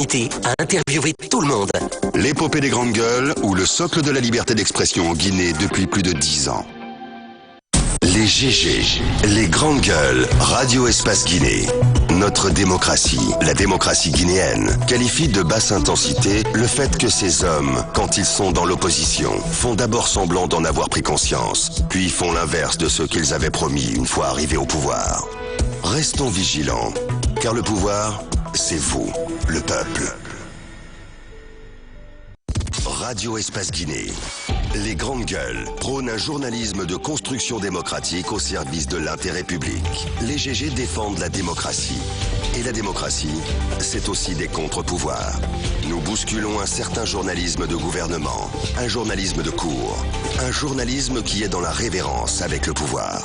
a interviewé tout le monde. L'épopée des grandes gueules ou le socle de la liberté d'expression en Guinée depuis plus de 10 ans. Les GG, les grandes gueules, Radio Espace Guinée. Notre démocratie, la démocratie guinéenne, qualifie de basse intensité le fait que ces hommes, quand ils sont dans l'opposition, font d'abord semblant d'en avoir pris conscience, puis font l'inverse de ce qu'ils avaient promis une fois arrivés au pouvoir. Restons vigilants, car le pouvoir, c'est vous, le peuple. Radio Espace Guinée. Les grandes gueules prônent un journalisme de construction démocratique au service de l'intérêt public. Les GG défendent la démocratie. Et la démocratie, c'est aussi des contre-pouvoirs. Nous bousculons un certain journalisme de gouvernement, un journalisme de cour, un journalisme qui est dans la révérence avec le pouvoir.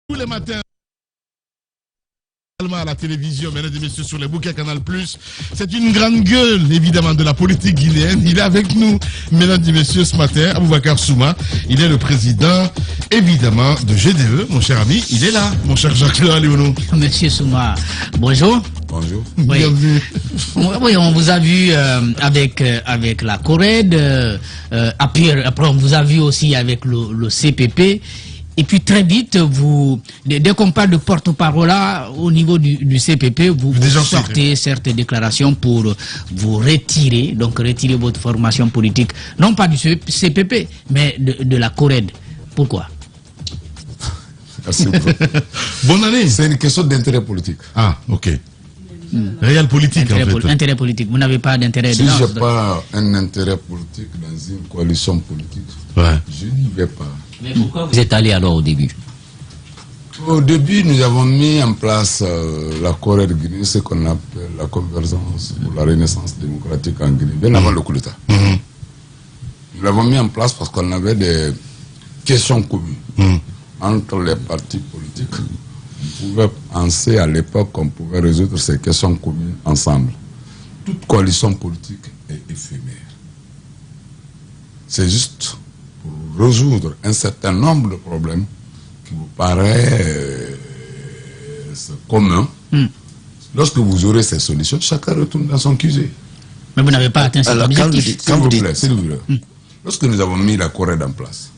Tous les matins à la télévision, mesdames et messieurs, sur les bouquets Canal+. C'est une grande gueule, évidemment, de la politique guinéenne. Il est avec nous, mesdames et messieurs, ce matin, Aboubacar Souma. Il est le président, évidemment, de GDE. Mon cher ami, il est là, mon cher Jacques-Léon Léono. Monsieur Souma, bonjour. Bonjour. Oui. Bienvenue. Oui, on vous a vu avec la CORED, après on vous a vu aussi avec le CPP. Et puis très vite, dès qu'on parle de porte-parole au niveau du CPP, vous sortez certaines déclarations pour vous retirer, donc retirer votre formation politique, non pas du CPP, mais de la CORED. Pourquoi? Merci beaucoup. Bonne année. C'est une question d'intérêt politique. Ah, ok. Réel politique, intérêt, en fait. Intérêt politique. Vous n'avez pas d'intérêt Si dedans. je n'ai pas un intérêt politique dans une coalition politique, je n'y vais pas. Mais pourquoi vous êtes allé alors au début? Au début, nous avons mis en place la CORED Guinée, ce qu'on appelle la convergence pour la renaissance démocratique en Guinée, bien avant le coup d'État. Nous l'avons mis en place parce qu'on avait des questions communes entre les partis politiques. On pouvait penser à l'époque qu'on pouvait résoudre ces questions communes ensemble. Toute coalition politique est éphémère. C'est juste pour résoudre un certain nombre de problèmes qui vous paraissent communs. Lorsque vous aurez ces solutions, chacun retourne dans son QG. Mais vous n'avez pas atteint cet objectif. S'il vous plaît. Lorsque nous avons mis la CORED en place,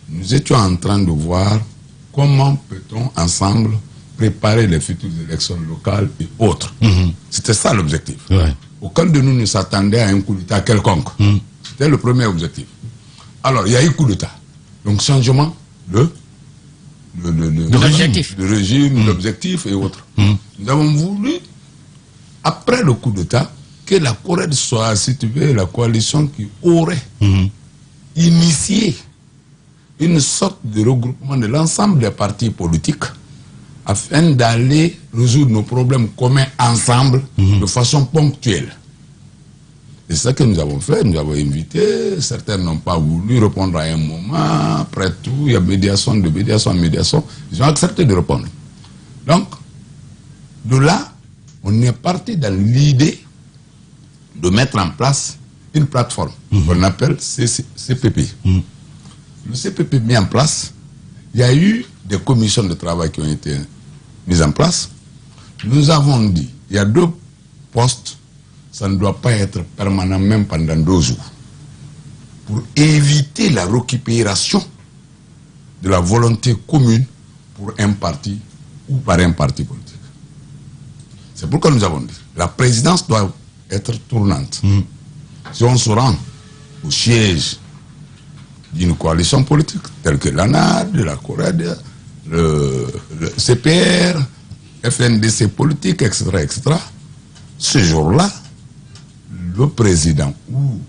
nous étions en train de voir comment peut-on ensemble préparer les futures élections locales et autres. C'était ça l'objectif. Aucun de nous ne s'attendait à un coup d'État quelconque. C'était le premier objectif. Alors, il y a eu coup d'État. Donc, changement de régime, d'objectif et autres. Nous avons voulu, après le coup d'État, que la CORED soit, si tu veux, la coalition qui aurait initié une sorte de regroupement de l'ensemble des partis politiques afin d'aller résoudre nos problèmes communs ensemble de façon ponctuelle. C'est ça que nous avons fait. Nous avons invité, certains n'ont pas voulu répondre à un moment. Après tout, il y a médiation, ils ont accepté de répondre. Donc, de là, on est parti dans l'idée de mettre en place une plateforme qu'on appelle CPP. Le CPP mis en place, il y a eu des commissions de travail qui ont été mises en place. Nous avons dit, il y a 2 postes, ça ne doit pas être permanent même pendant 2 jours. Pour éviter la récupération de la volonté commune pour un parti ou par un parti politique. C'est pourquoi nous avons dit, la présidence doit être tournante. Si on se rend au siège d'une coalition politique, telle que l'ANAD, la CORED, le CPR, FNDC politique, etc., ce jour-là, le président ou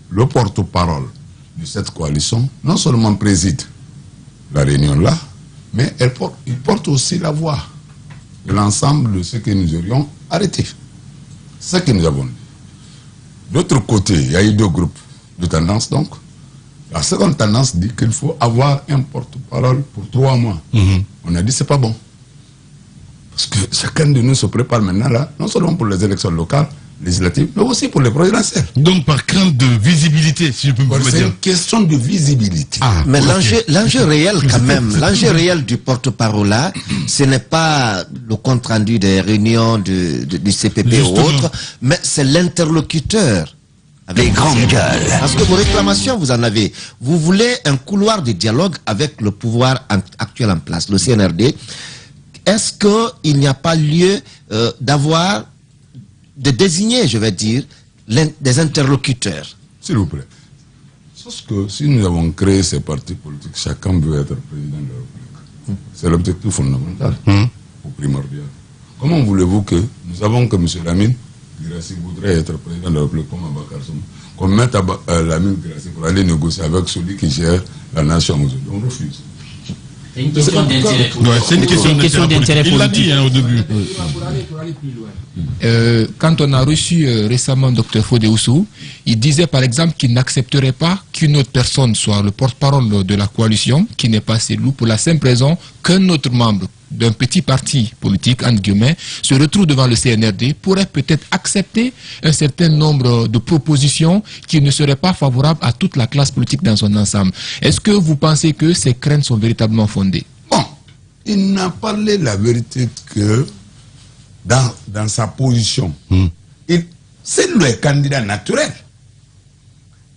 le porte-parole de cette coalition, non seulement préside la réunion-là, mais il porte aussi la voix de l'ensemble de ce que nous aurions arrêté. C'est ce que nous avons dit. D'autre côté, il y a eu 2 groupes de tendance, donc. La seconde tendance dit qu'il faut avoir un porte-parole pour 3 mois. On a dit c'est pas bon. Parce que chacun de nous se prépare maintenant là, non seulement pour les élections locales, législatives, mais aussi pour les présidentielles. Donc par crainte de visibilité, si je peux me permettre. C'est une question de visibilité. Mais l'enjeu réel quand même, l'enjeu réel du porte-parole là, ce n'est pas le compte rendu des réunions du CPP Justement. ou autre, mais c'est l'interlocuteur. Les grandes gueules. Parce que vos réclamations, vous en avez. Vous voulez un couloir de dialogue avec le pouvoir actuel en place, le CNRD. Est-ce qu'il n'y a pas lieu de désigner, je vais dire, des interlocuteurs? S'il vous plaît. Parce que si nous avons créé ces partis politiques, chacun veut être président de la République. C'est l'objectif fondamental ou primordial. Comment voulez-vous que nous savons que M. Lamine Guirassy voudrait être président de la République comme Abakar Souma, qu'on mette Lamine Guirassy pour aller négocier avec celui qui gère la nation aujourd'hui? On refuse. C'est une question d'intérêt politique. Ouais, c'est une question d'intérêt politique. Il l'a dit au début. Pour aller plus loin. Quand on a reçu récemment Dr Fodé Oussou, il disait par exemple qu'il n'accepterait pas qu'une autre personne soit le porte-parole de la coalition, qui n'est pas Cellou, pour la simple raison qu'un autre membre d'un petit parti politique, entre guillemets, se retrouve devant le CNRD, pourrait peut-être accepter un certain nombre de propositions qui ne seraient pas favorables à toute la classe politique dans son ensemble. Est-ce que vous pensez que ces craintes sont véritablement fondées? Bon, il n'a parlé la vérité que dans sa position. C'est le candidat naturel.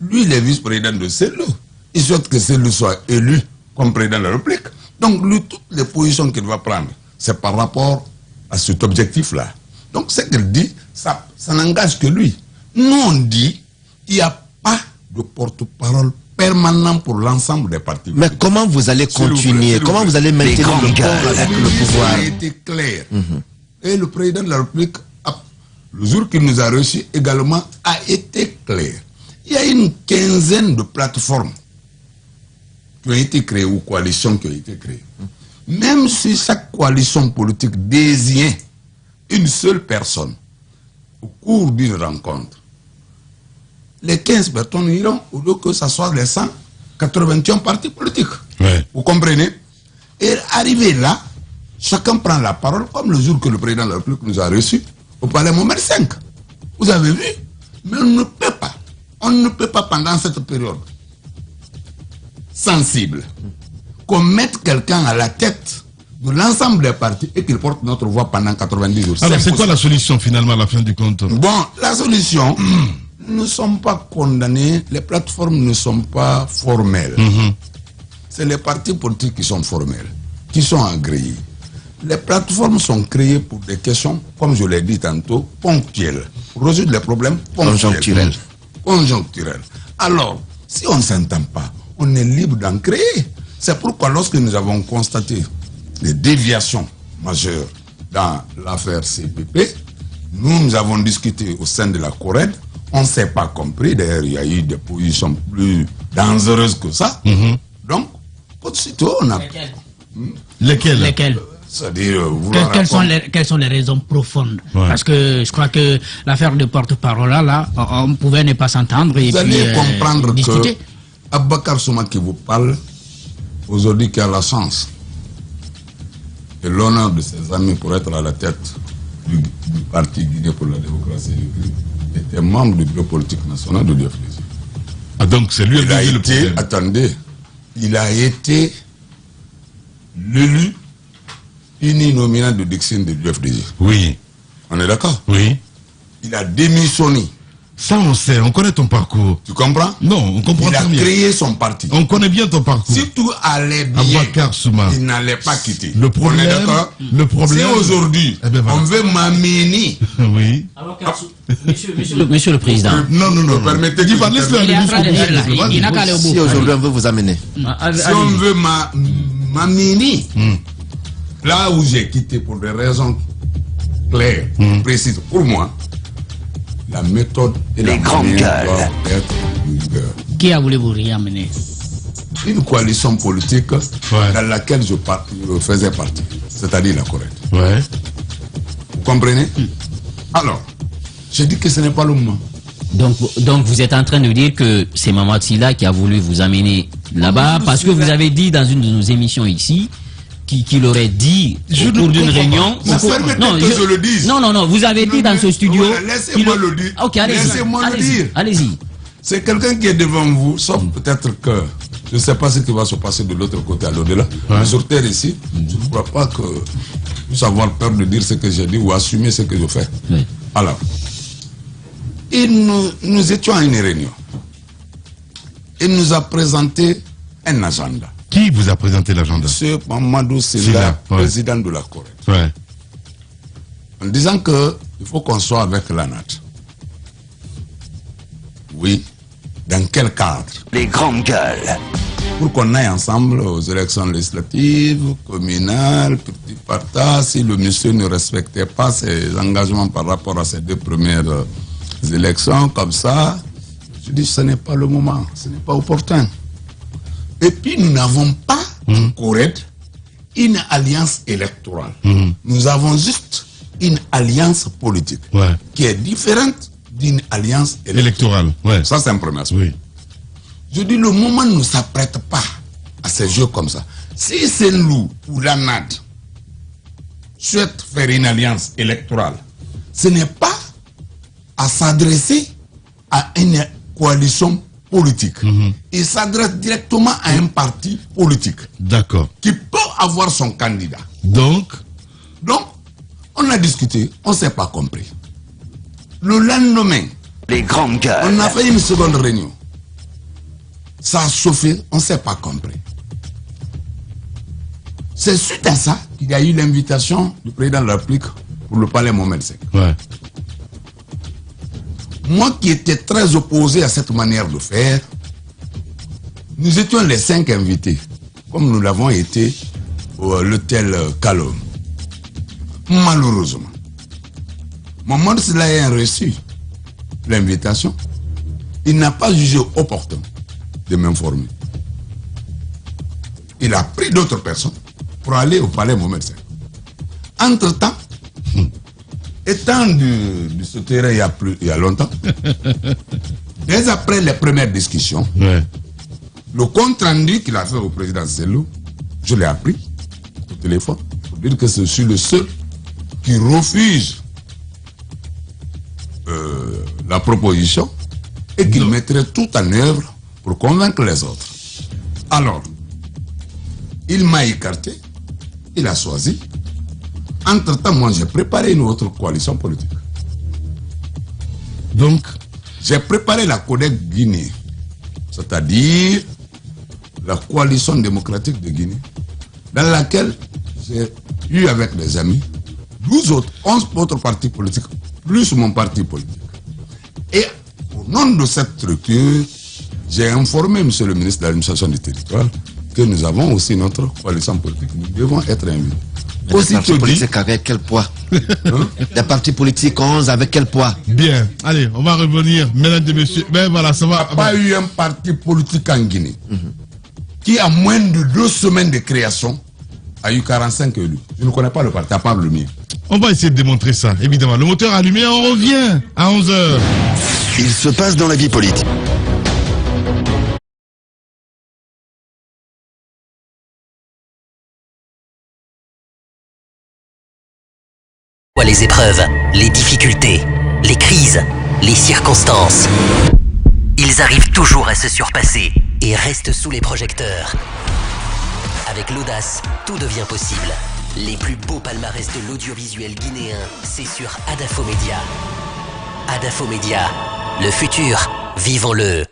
Lui, il est vice-président de Cellou. Il souhaite que Cellou soit élu comme président de la République. Donc, lui, toutes les positions qu'il va prendre, c'est par rapport à cet objectif-là. Donc, ce qu'il dit, ça n'engage que lui. Nous, on dit qu'il n'y a pas de porte-parole permanent pour l'ensemble des partis. Mais comment vous allez continuer? Comment vous allez maintenir le pont avec le pouvoir? Ça a été clair. Et le président de la République, le jour qu'il nous a reçus également, a été clair. Il y a une quinzaine de plateformes qui ont été créées ou coalitions qui ont été créées. Même si chaque coalition politique désignait une seule personne au cours d'une rencontre, les 15 personnes iront au lieu que ce soit les 181 partis politiques. Ouais. Vous comprenez? Et arrivé là, chacun prend la parole comme le jour que le président de la République nous a reçus au palais Mohamed V. Vous avez vu? Mais on ne peut pas pendant cette période sensible qu'on mette quelqu'un à la tête de l'ensemble des partis et qu'il porte notre voix pendant 90 jours. Alors c'est quoi la solution finalement à la fin du compte? Bon, la solution, nous ne sommes pas condamnés, les plateformes ne sont pas formelles. C'est les partis politiques qui sont formels, qui sont agréés. Les plateformes sont créées pour des questions, comme je l'ai dit tantôt, ponctuelles, pour résoudre les problèmes Conjoncturels. Conjoncturels. Alors, si on ne s'entend pas, on est libre d'en créer. C'est pourquoi lorsque nous avons constaté des déviations majeures dans l'affaire CPP, nous avons discuté au sein de la CORED, on ne s'est pas compris, d'ailleurs il y a eu des positions plus dangereuses que ça. Donc, aussitôt on a... Lesquelles? C'est-à-dire, Quelles sont les raisons profondes? Ouais. Parce que je crois que l'affaire de porte-parole là, on pouvait ne pas s'entendre et vous puis allez comprendre discuter. que Abakar Souma qui vous parle, aujourd'hui qui a la chance et l'honneur de ses amis pour être à la tête du parti Guinée pour la démocratie et le Christ, était membre du bureau politique national de l'UFDG. Ah donc c'est lui Il a le été, problème. attendez, il a été l'élu uninominal de Dixon de l'UFDG. Oui, On est d'accord? oui. Il a démissionné. Ça on sait, on connaît ton parcours. Tu comprends? Non, on comprend Il a très bien. créé son parti. On connaît bien ton parcours. Si tout allait bien, Aboubacar Souma. il n'allait pas quitter. Le problème, On est d'accord? le problème. Si aujourd'hui, Eh ben voilà. on veut m'amener, Oui. Monsieur le Président. Non, non, non. Permettez que Dis pas, je laisse-le Il est aller en train de dire là, jusqu'au bout. il n'a qu'à aller au bout. Si aujourd'hui on veut vous amener. si on veut m'amener, là où j'ai quitté pour des raisons claires, précises, pour moi, la méthode et la grandes manière gueules. doivent être rigueur. Qui a voulu vous réamener? Une coalition politique dans laquelle je faisais partie, c'est-à-dire la Corée. Ouais. Vous comprenez? Alors, j'ai dit que ce n'est pas le moment. Donc vous êtes en train de dire que c'est Mamadou Sylla qui a voulu vous amener là-bas, parce que vous avez dit dans une de nos émissions ici qu'il aurait dit au cours d'une réunion. Permettez que je le dise. Non, vous avez dit dans ce studio. Laissez-moi le dire. Ok, Laissez-moi le dire. Allez-y. C'est quelqu'un qui est devant vous, sauf peut-être que je ne sais pas ce qui va se passer de l'autre côté à l'au-delà. Mais sur terre ici, je ne crois pas que je puisse avoir peur de dire ce que j'ai dit ou assumer ce que je fais. Oui. Alors, nous étions à une réunion. Il nous a présenté un agenda. Qui vous a présenté l'agenda? Monsieur Mamadou Sylla, président de la Corée. Ouais. En disant qu'il faut qu'on soit avec l'ANAT. Oui. Dans quel cadre? Les grandes gueules. Pour qu'on aille ensemble aux élections législatives, communales, petit partage, si le monsieur ne respectait pas ses engagements par rapport à ces 2 premières élections, comme ça, je dis ce n'est pas le moment, ce n'est pas opportun. Et puis nous n'avons pas en Corée une alliance électorale. Nous avons juste une alliance politique qui est différente d'une alliance électorale. Ouais. Ça, c'est un premier aspect. Oui. Je dis, le moment ne s'apprête pas à ces jeux comme ça. Si Saint-Loup ou l'ANAD souhaitent faire une alliance électorale, ce n'est pas à s'adresser à une coalition politique. Il s'adresse directement à un parti politique. D'accord. Qui peut avoir son candidat. Donc, on a discuté, on ne s'est pas compris. Le lendemain, les grandes gueules. On a fait une seconde réunion. Ça a chauffé, on ne s'est pas compris. C'est suite à ça qu'il y a eu l'invitation du président de la République pour le palais Mohamed VI. Ouais. Moi qui étais très opposé à cette manière de faire, nous étions les 5 invités, comme nous l'avons été à l'hôtel Calom. Malheureusement, Mohamed Sylla a reçu l'invitation. Il n'a pas jugé opportun de m'informer. Il a pris d'autres personnes pour aller au palais Mohamed VI. Entre-temps, étant du souterrain il y a longtemps, dès après les premières discussions, le compte rendu qu'il a fait au président Sello, je l'ai appris au téléphone pour dire que je suis le seul qui refuse la proposition et qu'il mettrait tout en œuvre pour convaincre les autres. Alors, il m'a écarté, il a choisi. Entre-temps, moi, j'ai préparé une autre coalition politique. Donc, j'ai préparé la Codec Guinée, c'est-à-dire la coalition démocratique de Guinée, dans laquelle j'ai eu avec des amis 11 autres partis politiques, plus mon parti politique. Et au nom de cette structure, j'ai informé M. le ministre de l'administration du territoire que nous avons aussi notre coalition politique. Nous devons être invités. Des partis politiques avec quel poids? Des partis politiques 11 avec quel poids? Bien, allez, on va revenir, mesdames et messieurs. Ben voilà, ça va. Il n'y a pas eu un parti politique en Guinée qui, à moins de 2 semaines de création, a eu 45 élus. Je ne connais pas le parti, à part le mien. On va essayer de démontrer ça, évidemment. Le moteur allumé, on revient à 11h. Il se passe dans la vie politique. Les épreuves, les difficultés, les crises, les circonstances. Ils arrivent toujours à se surpasser et restent sous les projecteurs. Avec l'audace, tout devient possible. Les plus beaux palmarès de l'audiovisuel guinéen, c'est sur Adafo Média. Adafo Média, le futur, vivons-le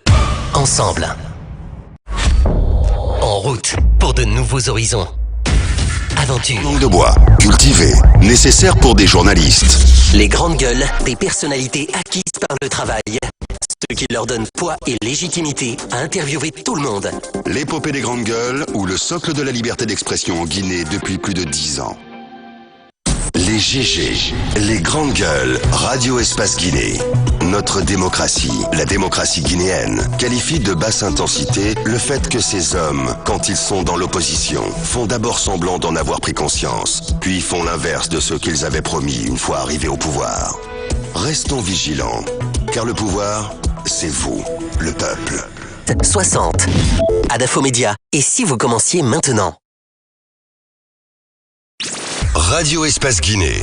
ensemble. En route pour de nouveaux horizons. Aventure. Langue de bois, cultivée, nécessaire pour des journalistes. Les grandes gueules, des personnalités acquises par le travail. Ce qui leur donne poids et légitimité à interviewer tout le monde. L'épopée des grandes gueules ou le socle de la liberté d'expression en Guinée depuis plus de 10 ans. Les GG, les grandes gueules, Radio Espace Guinée. Notre démocratie, la démocratie guinéenne, qualifie de basse intensité le fait que ces hommes, quand ils sont dans l'opposition, font d'abord semblant d'en avoir pris conscience, puis font l'inverse de ce qu'ils avaient promis une fois arrivés au pouvoir. Restons vigilants, car le pouvoir, c'est vous, le peuple. 60. Adafo Média. Et si vous commenciez maintenant? Radio Espace Guinée.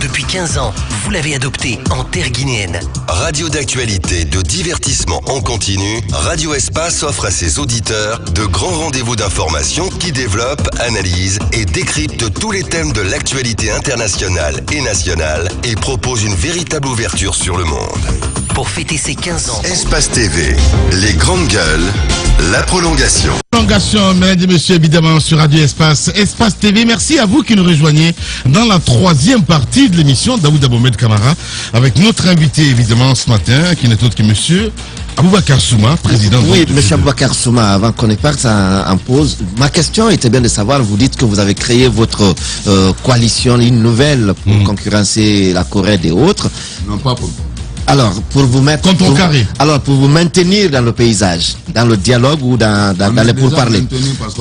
Depuis 15 ans, vous l'avez adopté en terre guinéenne. Radio d'actualité, de divertissement en continu, Radio Espace offre à ses auditeurs de grands rendez-vous d'information qui développent, analysent et décryptent tous les thèmes de l'actualité internationale et nationale et propose une véritable ouverture sur le monde. Pour fêter ses 15 ans, Espace TV, les grandes gueules, la prolongation. Prolongation, mesdames et messieurs, évidemment, sur Radio Espace, Espace TV. Merci à vous qui nous rejoignez dans la troisième partie de l'émission Daoud Abomed Kamara, avec notre invité, évidemment, ce matin, qui n'est autre que monsieur Aboubacar Souma, président Oui, monsieur Aboubacar Souma, avant qu'on parte en pause, ma question était bien de savoir, vous dites que vous avez créé votre coalition, une nouvelle pour concurrencer la Corée et autres. Non, pas pour... Alors, pour vous mettre... Contrecarré. Alors, pour vous maintenir dans le paysage, dans le dialogue ou dans les pourparlers.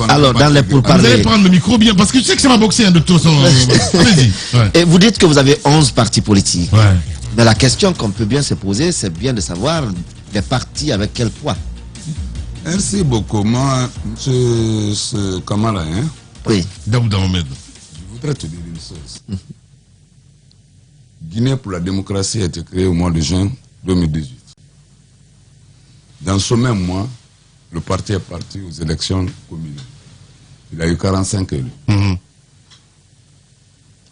Alors, dans les pourparlers. Vous allez prendre le micro bien, parce que je sais que ça va boxer, hein, de toute façon. Allez-y. Ouais. Et vous dites que vous avez 11 partis politiques. Ouais. Mais la question qu'on peut bien se poser, c'est bien de savoir les partis avec quel poids. Merci beaucoup. Moi, ce Kamara, hein, Oui. Daoud Abomed. je voudrais te dire une chose. Guinée pour la démocratie a été créée au mois de juin 2018. Dans ce même mois, le parti est parti aux élections communales. Il a eu 45 élus.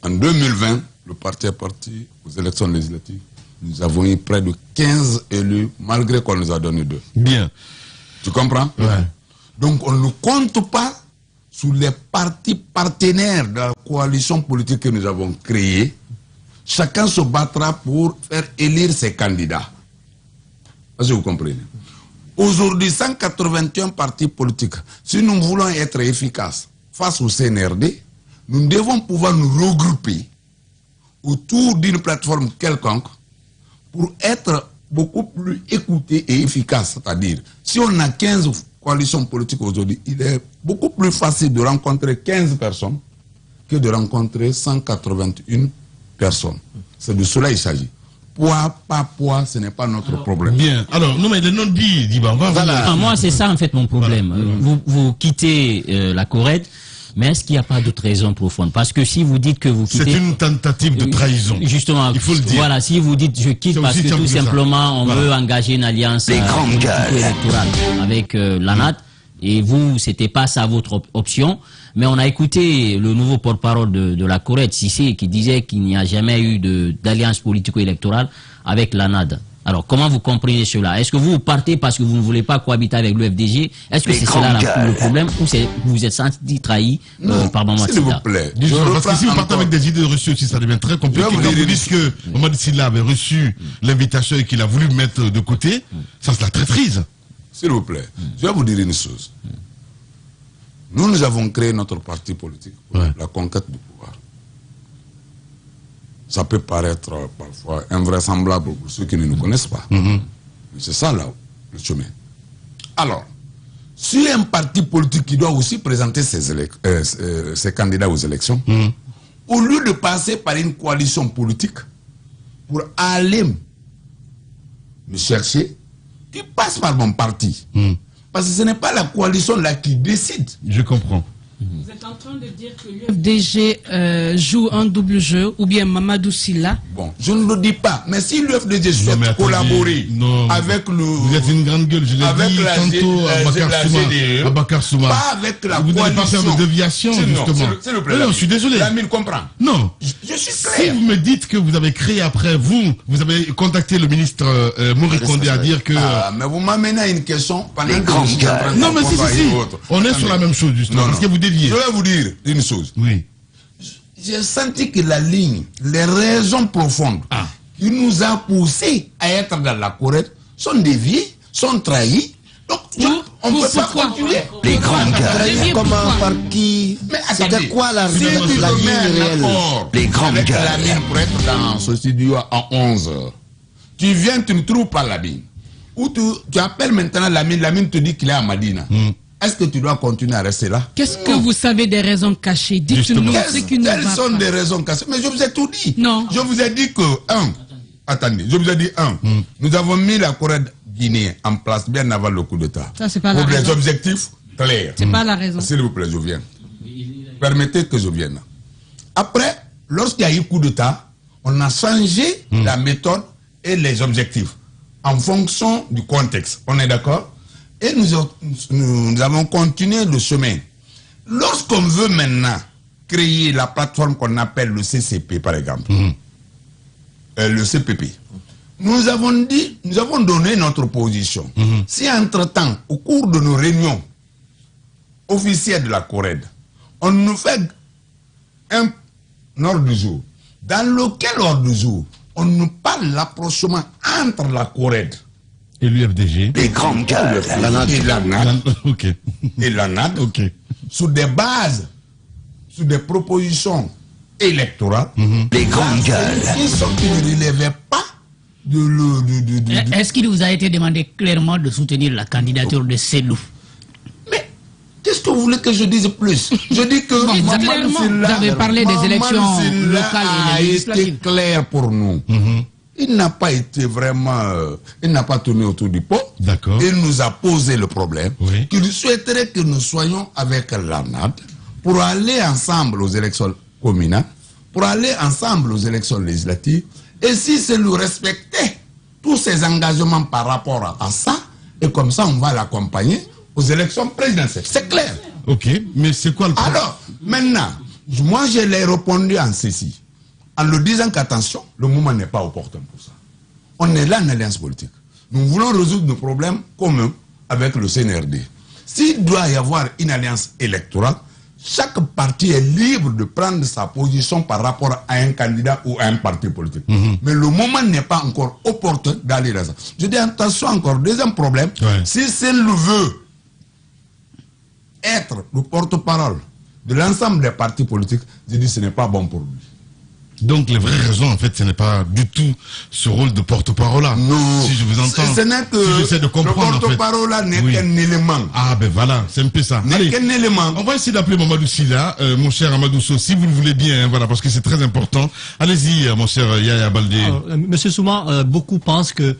En 2020, le parti est parti aux élections législatives. Nous avons eu près de 15 élus, malgré qu'on nous a donné 2. Bien. Tu comprends? Ouais. Donc on ne compte pas sur les partis partenaires de la coalition politique que nous avons créée. Chacun se battra pour faire élire ses candidats. Est-ce que vous comprenez? Aujourd'hui, 181 partis politiques. Si nous voulons être efficaces face au CNRD, nous devons pouvoir nous regrouper autour d'une plateforme quelconque pour être beaucoup plus écoutés et efficaces. C'est-à-dire, si on a 15 coalitions politiques aujourd'hui, il est beaucoup plus facile de rencontrer 15 personnes que de rencontrer 181 personnes. C'est de cela qu'il s'agit. Poids, pas poids, ce n'est pas notre problème. Bien. Alors, non, mais les noms dit, Voilà. Moi, c'est ça, en fait, mon problème. Voilà. Vous quittez la Corée, mais est-ce qu'il n'y a pas d'autres raisons profondes? Parce que si vous dites que vous quittez... C'est une tentative de trahison. Justement, il faut le dire. Voilà, si vous dites je quitte parce que tout simplement, on veut engager une alliance électorale avec l'ANAD, et vous, c'était pas ça votre option. Mais on a écouté le nouveau porte-parole de la Corée, Cissé, qui disait qu'il n'y a jamais eu d'alliance politico-électorale avec l'ANAD. Alors, comment vous comprenez cela? Est-ce que vous partez parce que vous ne voulez pas cohabiter avec le FDG? Est-ce que c'est cela le problème, ou vous vous êtes senti trahi par Mamadou Silla? S'il vous plaît. Parce que si vous partez avec des idées reçues aussi, ça devient très compliqué. Quand vous dites que Mamadou Silla avait reçu l'invitation et qu'il a voulu mettre de côté, ça c'est la traîtrise. S'il vous plaît, je vais vous dire une chose. Nous avons créé notre parti politique pour la conquête du pouvoir. Ça peut paraître parfois invraisemblable pour ceux qui ne nous connaissent pas. Mais c'est ça là, le chemin. Alors, si un parti politique qui doit aussi présenter ses candidats aux élections, au lieu de passer par une coalition politique pour aller me chercher, tu passes par mon parti. Parce que ce n'est pas la coalition là qui décide. Je comprends. Vous êtes en train de dire que l'UFDG joue un double jeu, ou bien Mamadou Silla? Bon, je ne le dis pas. Mais si l'UFDG souhaite collaborer avec le... Vous êtes une grande gueule, je l'ai dit tantôt à Aboubacar Souma. Pas avec la vous coalition. Vous n'allez pas faire de déviation, justement. S'il vous plaît. Non, je suis désolé. Lamine comprend. Non. Je suis clair. Si vous me dites que vous avez créé après, vous avez contacté le ministre Maurice Condé à dire que... mais vous m'amenez à une question pendant que grandes je suis en train de non, mais si. On est Attendez. sur la même chose, justement. Non, parce que vous déviez. Je vais vous dire une chose. Oui. J'ai senti que la ligne, les raisons profondes qui nous a poussé à être dans la Corée sont déviées, sont trahies. Donc, on ne peut pas continuer. Les grandes gueules. Comment, par qui? C'était quoi la ligne réelle? Les grandes Avec gueules. Lamine pour être dans ce studio à 11h. Tu viens, tu ne trouves pas Lamine. Ou tu appelles maintenant Lamine, Lamine te dit qu'il est à Madina. Est-ce que tu dois continuer à rester là? Qu'est-ce que vous savez des raisons cachées? Dites-nous ce qui ne va pas. Quelles sont des raisons cachées? Mais je vous ai tout dit. Non. Je vous ai dit que, attendez, je vous ai dit nous avons mis la Corée guinéenne en place bien avant le coup d'État. Ça, c'est pas la pour raison. des objectifs clairs. C'est pas la raison. S'il vous plaît, je viens. Permettez que je vienne. Après, lorsqu'il y a eu coup d'État, on a changé la méthode et les objectifs en fonction du contexte. On est d'accord? Et nous avons continué le chemin. Lorsqu'on veut maintenant créer la plateforme qu'on appelle le CCP, par exemple, le CPP, nous avons donné notre position. Si entre-temps, au cours de nos réunions officielles de la CORED, on nous fait un ordre du jour, dans lequel ordre du jour on nous parle l'approchement entre la CORED et l'UFDG, les grandes gueules, et la NAD, sur des bases, sur des propositions électorales, les grandes gueules, qui ne relevaient pas de Est-ce qu'il vous a été demandé clairement de soutenir la candidature de Selou? Mais qu'est-ce que vous voulez que je dise plus? Je dis que vous avez parlé des élections locales et législatives. A été clair pour nous. Il n'a pas été vraiment, il n'a pas tourné autour du pot. D'accord. Il nous a posé le problème qu'il souhaiterait que nous soyons avec l'ANAD pour aller ensemble aux élections communales, pour aller ensemble aux élections législatives. Et si c'est nous respecter tous ses engagements par rapport à ça, et comme ça on va l'accompagner aux élections présidentielles. C'est clair. Ok, mais c'est quoi le problème? Alors, maintenant, moi je l'ai répondu en ceci, en le disant qu'attention, le moment n'est pas opportun pour ça. On est là en alliance politique. Nous voulons résoudre nos problèmes communs avec le CNRD. S'il doit y avoir une alliance électorale, chaque parti est libre de prendre sa position par rapport à un candidat ou à un parti politique. Mais le moment n'est pas encore opportun d'aller là. Je dis attention encore, deuxième problème, si c'est le veut être le porte-parole de l'ensemble des partis politiques, je dis que ce n'est pas bon pour lui. Donc les vraies raisons, en fait, ce n'est pas du tout ce rôle de porte-parole-là. Non. Si je vous entends, ce n'est que si j'essaie de comprendre, le porte-parole-là n'est qu'un élément. Ah ben voilà, c'est un peu ça. N'est qu'un élément. On va essayer d'appeler Mamadou Silla, mon cher Amadou So, si vous le voulez bien, hein, voilà, parce que c'est très important. Allez-y, mon cher Yaya Baldé. Monsieur Souma, beaucoup pensent que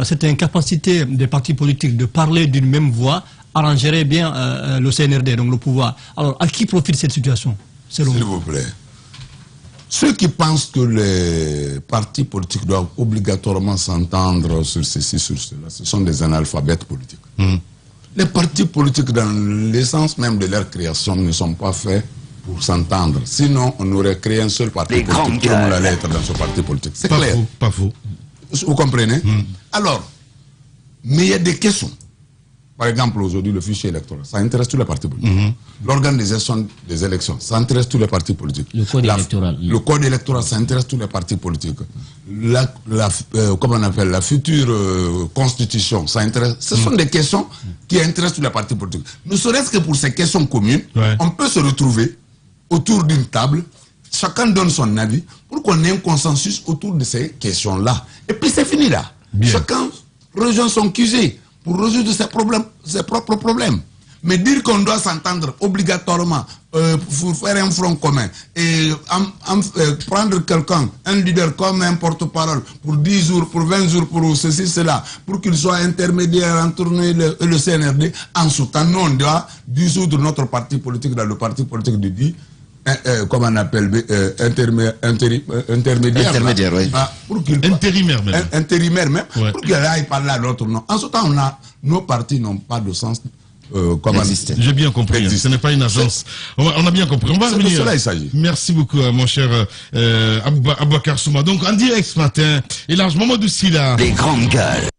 cette incapacité des partis politiques de parler d'une même voix arrangerait bien le CNRD, donc le pouvoir. Alors, à qui profite cette situation, selon vous? S'il vous plaît. Ceux qui pensent que les partis politiques doivent obligatoirement s'entendre sur ceci, sur cela, ce sont des analphabètes politiques. Les partis politiques, dans l'essence même de leur création, ne sont pas faits pour s'entendre. Sinon, on aurait créé un seul parti politique. Tout le monde allait être dans ce parti politique. C'est clair. Pas faux. Vous comprenez? Alors, mais il y a des questions. Par exemple, aujourd'hui, le fichier électoral, ça intéresse tous les partis politiques. L'organisation des élections, ça intéresse tous les partis politiques. Le code électoral. Le code électoral, ça intéresse tous les partis politiques. Comment on appelle, la future constitution, ça intéresse. Ce sont des questions qui intéressent tous les partis politiques. Ne serait-ce que pour ces questions communes, on peut se retrouver autour d'une table, chacun donne son avis, pour qu'on ait un consensus autour de ces questions-là. Et puis c'est fini là. Chacun rejoint son QG pour résoudre ses propres problèmes. Mais dire qu'on doit s'entendre obligatoirement pour faire un front commun et prendre quelqu'un, un leader comme un porte-parole pour 10 jours, pour 20 jours, pour ceci, cela, pour qu'il soit intermédiaire entre nous et le CNRD, en soutenant, nous on doit dissoudre notre parti politique dans le parti politique de dit, comment on appelle, intermédiaire. Intermédiaire, oui. Intérimaire même. Intérimaire même, pour qu'il aille parler à l'autre nom. En ce temps, nos partis n'ont pas de sens. J'ai bien compris, ce n'est pas une agence. On a bien compris. On va revenir. De cela il s'agit. Merci beaucoup, mon cher Aboubacar Souma. Donc, en direct ce matin, et large Mamadou Silla. Les grandes gueules.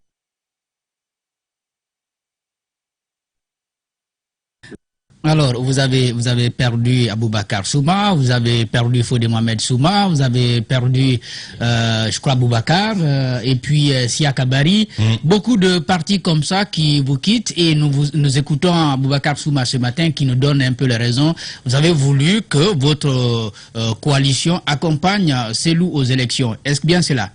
Alors, vous avez perdu Aboubacar Souma, vous avez perdu Fodé Mohamed Souma, vous avez perdu, je crois, Aboubacar, et puis Sia Kabari. Beaucoup de partis comme ça qui vous quittent, et nous écoutons Aboubacar Souma ce matin qui nous donne un peu les raisons. Vous avez voulu que votre coalition accompagne Selou aux élections. Est-ce bien cela?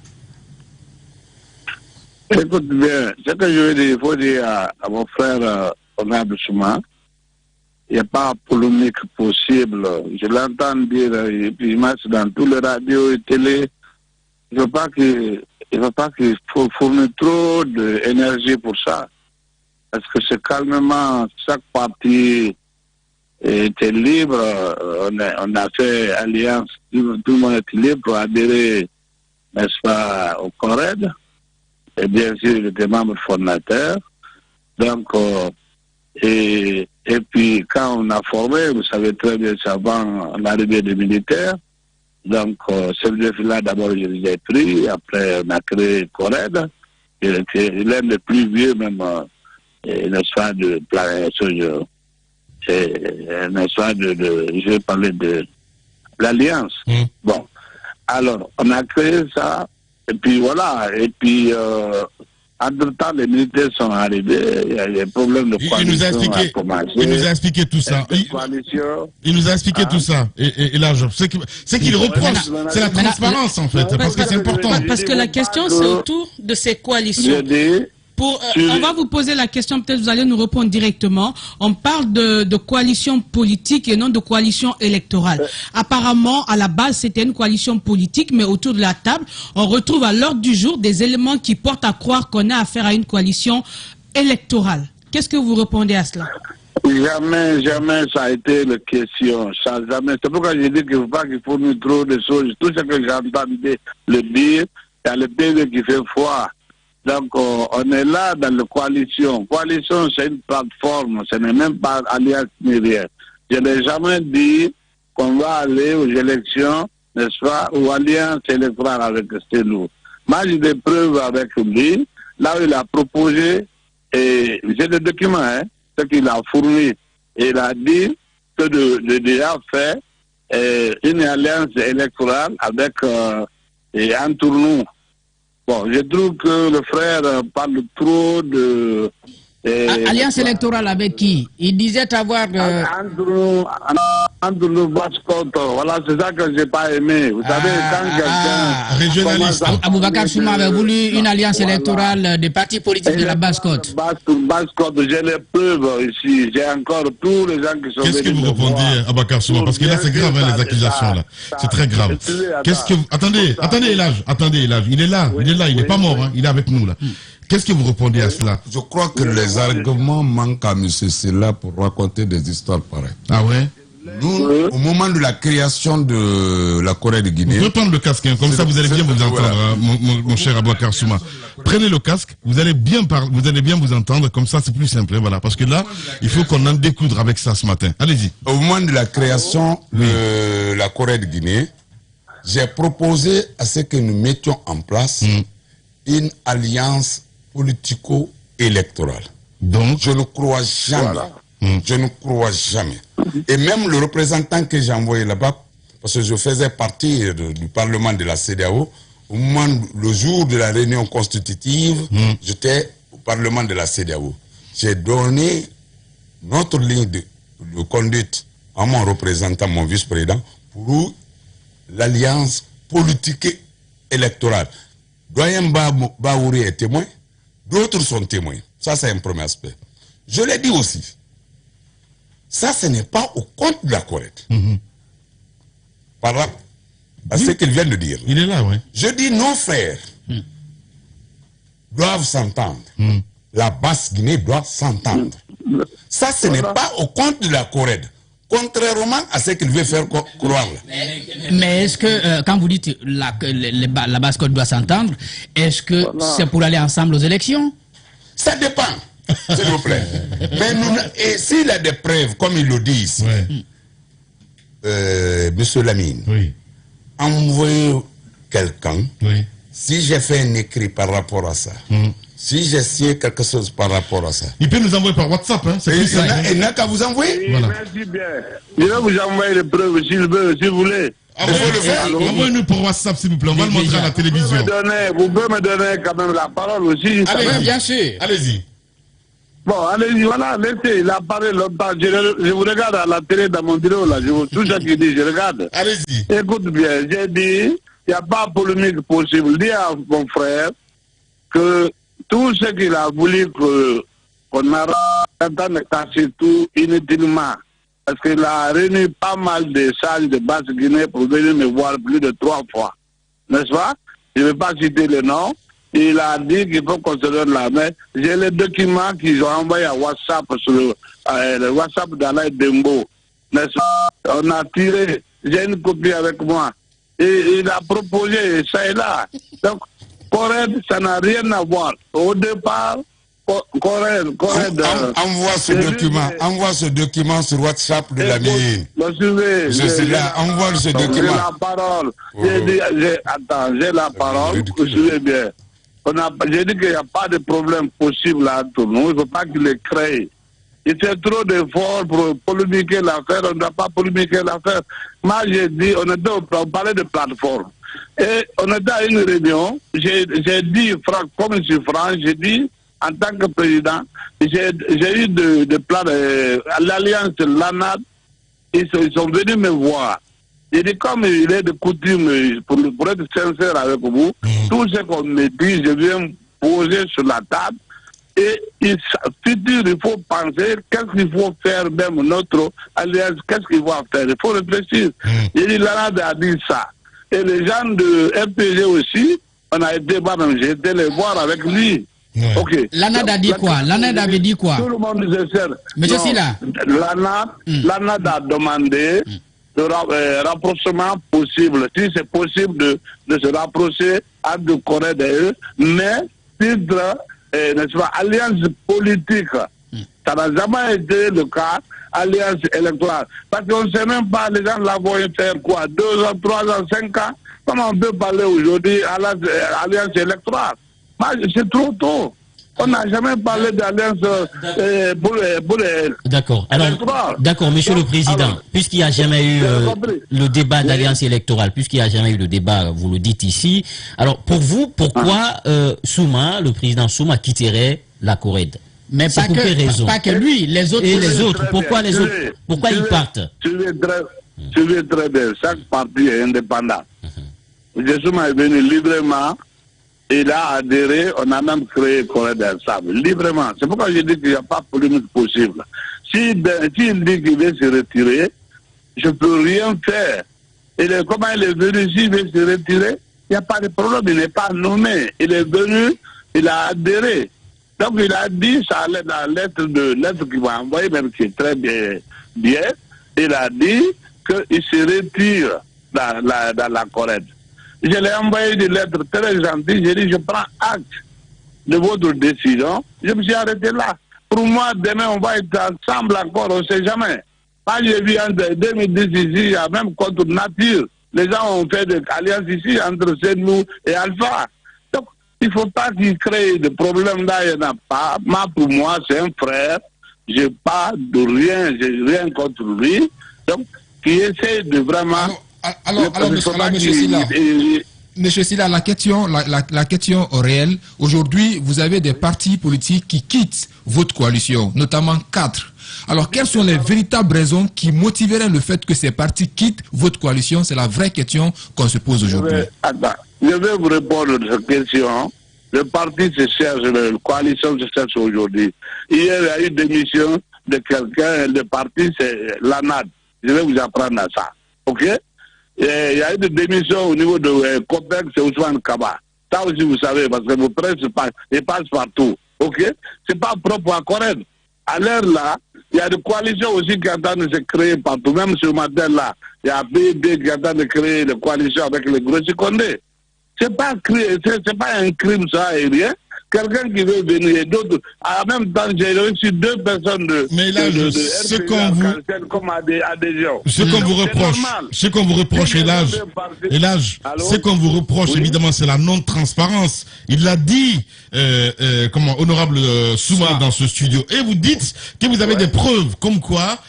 Écoute bien, ce que je veux dire, il faut dire à mon frère Honorable Souma, il n'y a pas de polémique possible. Je l'entends dire, et puis dans tous les radios et télé, il ne faut pas qu'il faut fournir trop d'énergie pour ça. Parce que c'est calmement chaque parti était libre, on a fait alliance, tout le monde était libre pour adhérer, n'est-ce pas, au CORED. Et bien sûr, il était membre fondateur. Donc, et puis quand on a formé, vous savez très bien, c'est avant l'arrivée des militaires. Donc, celui-là, d'abord, je les ai pris. Après, on a créé CORED. Il est l'un des plus vieux, même, n'est-ce pas, n'est-ce pas, je vais parler de l'Alliance. Bon. Alors, on a créé ça. Et puis, voilà. Et puis, entre-temps, les militaires sont arrivés, il y a des problèmes de coalition. Il nous a expliqué tout ça. Il nous a expliqué tout ça. Et là, c'est qu'il reproche, c'est la transparence en fait, parce que c'est important. Parce que la question, c'est autour de ces coalitions. On va vous poser la question, peut-être vous allez nous répondre directement. On parle de coalition politique et non de coalition électorale. Apparemment, à la base, c'était une coalition politique, mais autour de la table, on retrouve à l'ordre du jour des éléments qui portent à croire qu'on a affaire à une coalition électorale. Qu'est-ce que vous répondez à cela? Jamais ça a été la question. Jamais. C'est pourquoi je dis qu'il faut nous trop de choses. Tout ce que j'ai entendu le dire, il y a le PV qui fait foi. Donc, on est là dans la coalition. Coalition, c'est une plateforme, ce n'est même pas alliance ni rien. Je n'ai jamais dit qu'on va aller aux élections, n'est-ce pas, ou alliance électorale avec Stelou. Moi, j'ai des preuves avec lui. Là où il a proposé, et j'ai des documents, ce qu'il a fourni. Et il a dit que de déjà fait une alliance électorale avec un tournoi. Bon, je trouve que le frère parle trop de... Alliance électorale avec qui? Il disait avoir... Andrew Bascotte, voilà, c'est ça que j'ai pas aimé. Vous savez, quand quelqu'un... Régionaliste. Aboubakar Souma avait voulu une alliance électorale des partis politiques de la Basse-Côte. Basse-Côte, j'ai les preuves ici. J'ai encore tous les gens qui sont... Qu'est-ce que vous répondez, Aboubakar Souma? Parce que là, c'est grave, les accusations, là. C'est très grave. Qu'est-ce que... Attendez, Elhadj. Il est là, il n'est pas mort, hein. Il est avec nous, là. Qu'est-ce que vous répondez à cela? Je crois que les arguments manquent à M. Silla pour raconter des histoires pareilles. Ah ouais? Nous, au moment de la création de la Corée de Guinée... Vous pouvez prendre le casque, hein, comme ça vous allez bien vous entendre, hein, mon cher Aboubakar Souma. Prenez le casque, vous allez bien vous entendre, comme ça c'est plus simple, hein, voilà. Parce que là, il faut qu'on en découdre avec ça ce matin. Allez-y. Au moment de la création de la Corée de Guinée, j'ai proposé à ce que nous mettions en place une alliance politico-électorale. Donc, je ne crois jamais. Voilà. Je ne crois jamais. Et même le représentant que j'ai envoyé là-bas, parce que je faisais partie du Parlement de la CEDEAO, au moment, le jour de la réunion constitutive, j'étais au Parlement de la CEDEAO. J'ai donné notre ligne de conduite à mon représentant, mon vice-président, pour l'alliance politique électorale. Doyen Baouri est témoin, d'autres sont témoins. Ça, c'est un premier aspect. Je l'ai dit aussi. Ça, ce n'est pas au compte de la Corée. Par rapport à ce qu'il vient de dire. Il est là, oui. Je dis nos frères doivent s'entendre. La Basse-Guinée doit s'entendre. Ça, ce n'est pas au compte de la Corée. Contrairement à ce qu'il veut faire croire. Mais est-ce que, quand vous dites la Basse-Côte doit s'entendre, est-ce que c'est pour aller ensemble aux élections? Ça dépend, s'il vous plaît. Mais et s'il a des preuves, comme il le dit ici, Monsieur Lamine, envoyez quelqu'un, si j'ai fait un écrit par rapport à ça, si j'ai signé quelque chose par rapport à ça. Il peut nous envoyer par WhatsApp, hein. Il n'a qu'à vous envoyer. Voilà. Merci bien. Il va vous envoyer les preuves s'il veut, si vous voulez. Envoyez-nous pour WhatsApp, s'il vous plaît. On va le montrer à la télévision. Vous pouvez me donner quand même la parole aussi. Allez, bien sûr. Allez-y. Bon, allez-y, voilà, laissez. Il a parlé longtemps. Je vous regarde à la télé dans mon bureau, là. Tout ce qu'il dit, je regarde. Allez-y. Écoute bien, j'ai dit, il n'y a pas de polémique possible. Dis à mon frère que tout ce qu'il a voulu qu'on arrête de casser tout inutilement. Parce qu'il a réuni pas mal de sages de Basse-Guinée pour venir me voir plus de 3 fois. N'est-ce pas? Je ne vais pas citer le nom. Il a dit qu'il faut qu'on se donne la main. J'ai les documents qu'ils ont envoyés à WhatsApp sur le WhatsApp d'Alain Dembo. On a tiré, j'ai une copie avec moi, et il a proposé ça et là. Donc, Corrède, ça n'a rien à voir. Au départ, Corrède... Envoie ce document sur WhatsApp de l'ami. Je suis là, envoie ce document. J'ai la parole. J'ai la parole, vous suivez bien. J'ai dit qu'il n'y a pas de problème possible entre nous, il ne faut pas qu'il les crée. Il fait trop d'efforts pour polémiquer l'affaire, on ne doit pas polémiquer l'affaire. Moi, j'ai dit, on parlait de plateforme. Et on était à une réunion, j'ai dit, comme je suis franc, j'ai dit, en tant que président, j'ai eu de plans, l'Alliance LANAD, ils sont venus me voir. J'ai dit, comme il est de coutume, pour être sincère avec vous, tout ce qu'on me dit, je viens poser sur la table. Et il faut penser qu'est-ce qu'il faut faire, même notre alliance, qu'est-ce qu'il faut faire. Il faut réfléchir. J'ai dit, l'ANAD a dit ça. Et les gens de RPG aussi, on a été j'ai été les voir avec lui. Ok. L'ANAD a dit quoi? L'ANAD avait dit quoi? Tout le monde se sert. Monsieur Silla. L'ANAD a demandé le rapprochement possible. Si c'est possible de se rapprocher entre Corrède et eux, mais titre, n'est-ce pas, alliance politique. Ça n'a jamais été le cas, alliance électorale. Parce qu'on ne sait même pas, les gens là vont faire quoi, 2 ans, 3 ans, 5 ans. Comment on peut parler aujourd'hui à l'alliance électorale? C'est trop tôt. On n'a jamais parlé d'alliance pour les... D'accord. Alors, d'accord, monsieur le Président, puisqu'il n'y a jamais eu le débat d'alliance électorale, puisqu'il n'y a jamais eu le débat, vous le dites ici, alors pour vous, pourquoi Souma, le président Souma, quitterait la Corrède? Mais pas que lui, les autres. Et les autres, pourquoi les autres? Pourquoi ils partent? Suivez très bien, chaque parti est indépendant. Souma est venu librement. Il a adhéré, on a même créé Corrède ensemble, librement. C'est pourquoi je dis qu'il n'y a pas de polémique possible. S'il dit qu'il veut se retirer, je ne peux rien faire. Comment il est venu, s'il veut se retirer, il n'y a pas de problème, il n'est pas nommé. Il est venu, il a adhéré. Donc il a dit, ça allait dans la lettre qu'il m'a envoyée, même qui est très bien, il a dit qu'il se retire dans la Corrède. Je lui ai envoyé des lettres très gentilles. J'ai dit, je prends acte de votre décision. Je me suis arrêté là. Pour moi, demain, on va être ensemble encore, on ne sait jamais. Quand j'ai vu en 2010 ici, il y a même contre nature. Les gens ont fait des alliances ici entre Senou et Alpha. Donc, il ne faut pas qu'il crée de problèmes là, il n'y en a pas. Moi, pour moi, c'est un frère. Je n'ai pas de rien, je n'ai rien contre lui. Donc, qui essaie de vraiment... Alors, Monsieur Silla, la question réelle, aujourd'hui, vous avez des partis politiques qui quittent votre coalition, notamment 4. Alors, quelles sont les véritables raisons qui motiveraient le fait que ces partis quittent votre coalition? C'est la vraie question qu'on se pose aujourd'hui. Je vais vous répondre à cette question. Le parti se cherche, la coalition se cherche aujourd'hui. Hier, il y a eu des démission de quelqu'un, le parti, c'est l'ANAD. Je vais vous apprendre à ça. OK? Il y a eu des démissions au niveau de COPEC, c'est Ousmane Kaba. Ça aussi, vous savez, parce que vos presse passe partout. OK? C'est pas propre à Corrède. À l'heure là, il y a des coalitions aussi qui attendent de se créer partout. Même ce matin-là, il y a PIB qui attend de créer des coalitions avec les Grossi Condé. C'est pas un crime, ça, et rien. Quelqu'un qui veut venir et d'autres. En même temps, j'ai reçu 2 personnes de. Mais là, ce qu'on vous. Comme adhésion. Ce qu'on vous reproche, ce qu'on vous reproche, évidemment, c'est la non-transparence. Il l'a dit, honorable Souma dans ce studio. Et vous dites que vous avez des preuves comme quoi,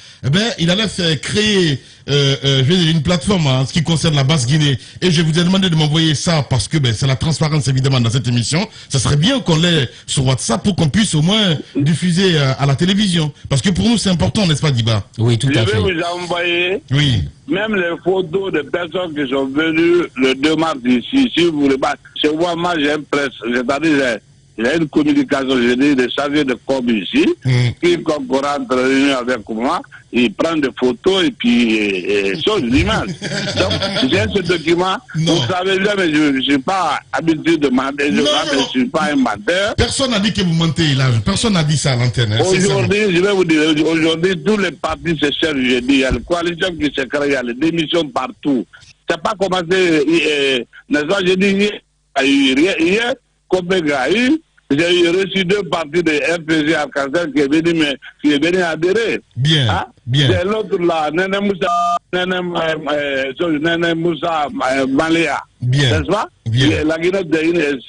il allait faire créer une plateforme en ce qui concerne la Basse-Guinée. Et je vous ai demandé de m'envoyer ça parce que c'est la transparence évidemment dans cette émission. Ça serait bien qu'on l'ait sur WhatsApp pour qu'on puisse au moins diffuser à la télévision. Parce que pour nous c'est important, n'est-ce pas, Diba? Oui, tout à fait. Je vais vous envoyer même les photos de personnes qui sont venues le 2 mars ici. Si vous voulez pas, chez moi j'ai une presse, c'est-à-dire il y a une communication, je dis, des chargés de com ici, qui, quand on rentre en réunion avec moi, ils prennent des photos et puis chose l'image. Donc, j'ai ce document, vous savez bien, mais je ne suis pas habitué de mentir, je ne suis pas un menteur. Personne n'a dit que vous mentez, là. Personne n'a dit ça à l'antenne. Aujourd'hui, je vais vous dire, aujourd'hui, tous les partis se cherchent, je dis, il y a la coalition qui se crée, il y a les démissions partout. Ça n'a pas commencé, n'est-ce pas, je dis, hier, Kopega a eu, j'ai reçu 2 parties de FPG Arkansas qui est venu adhérer. Bien, hein? bien. C'est l'autre là, Nene Moussa Maléa. Bien. N'est-ce pas? Bien. La Guinée,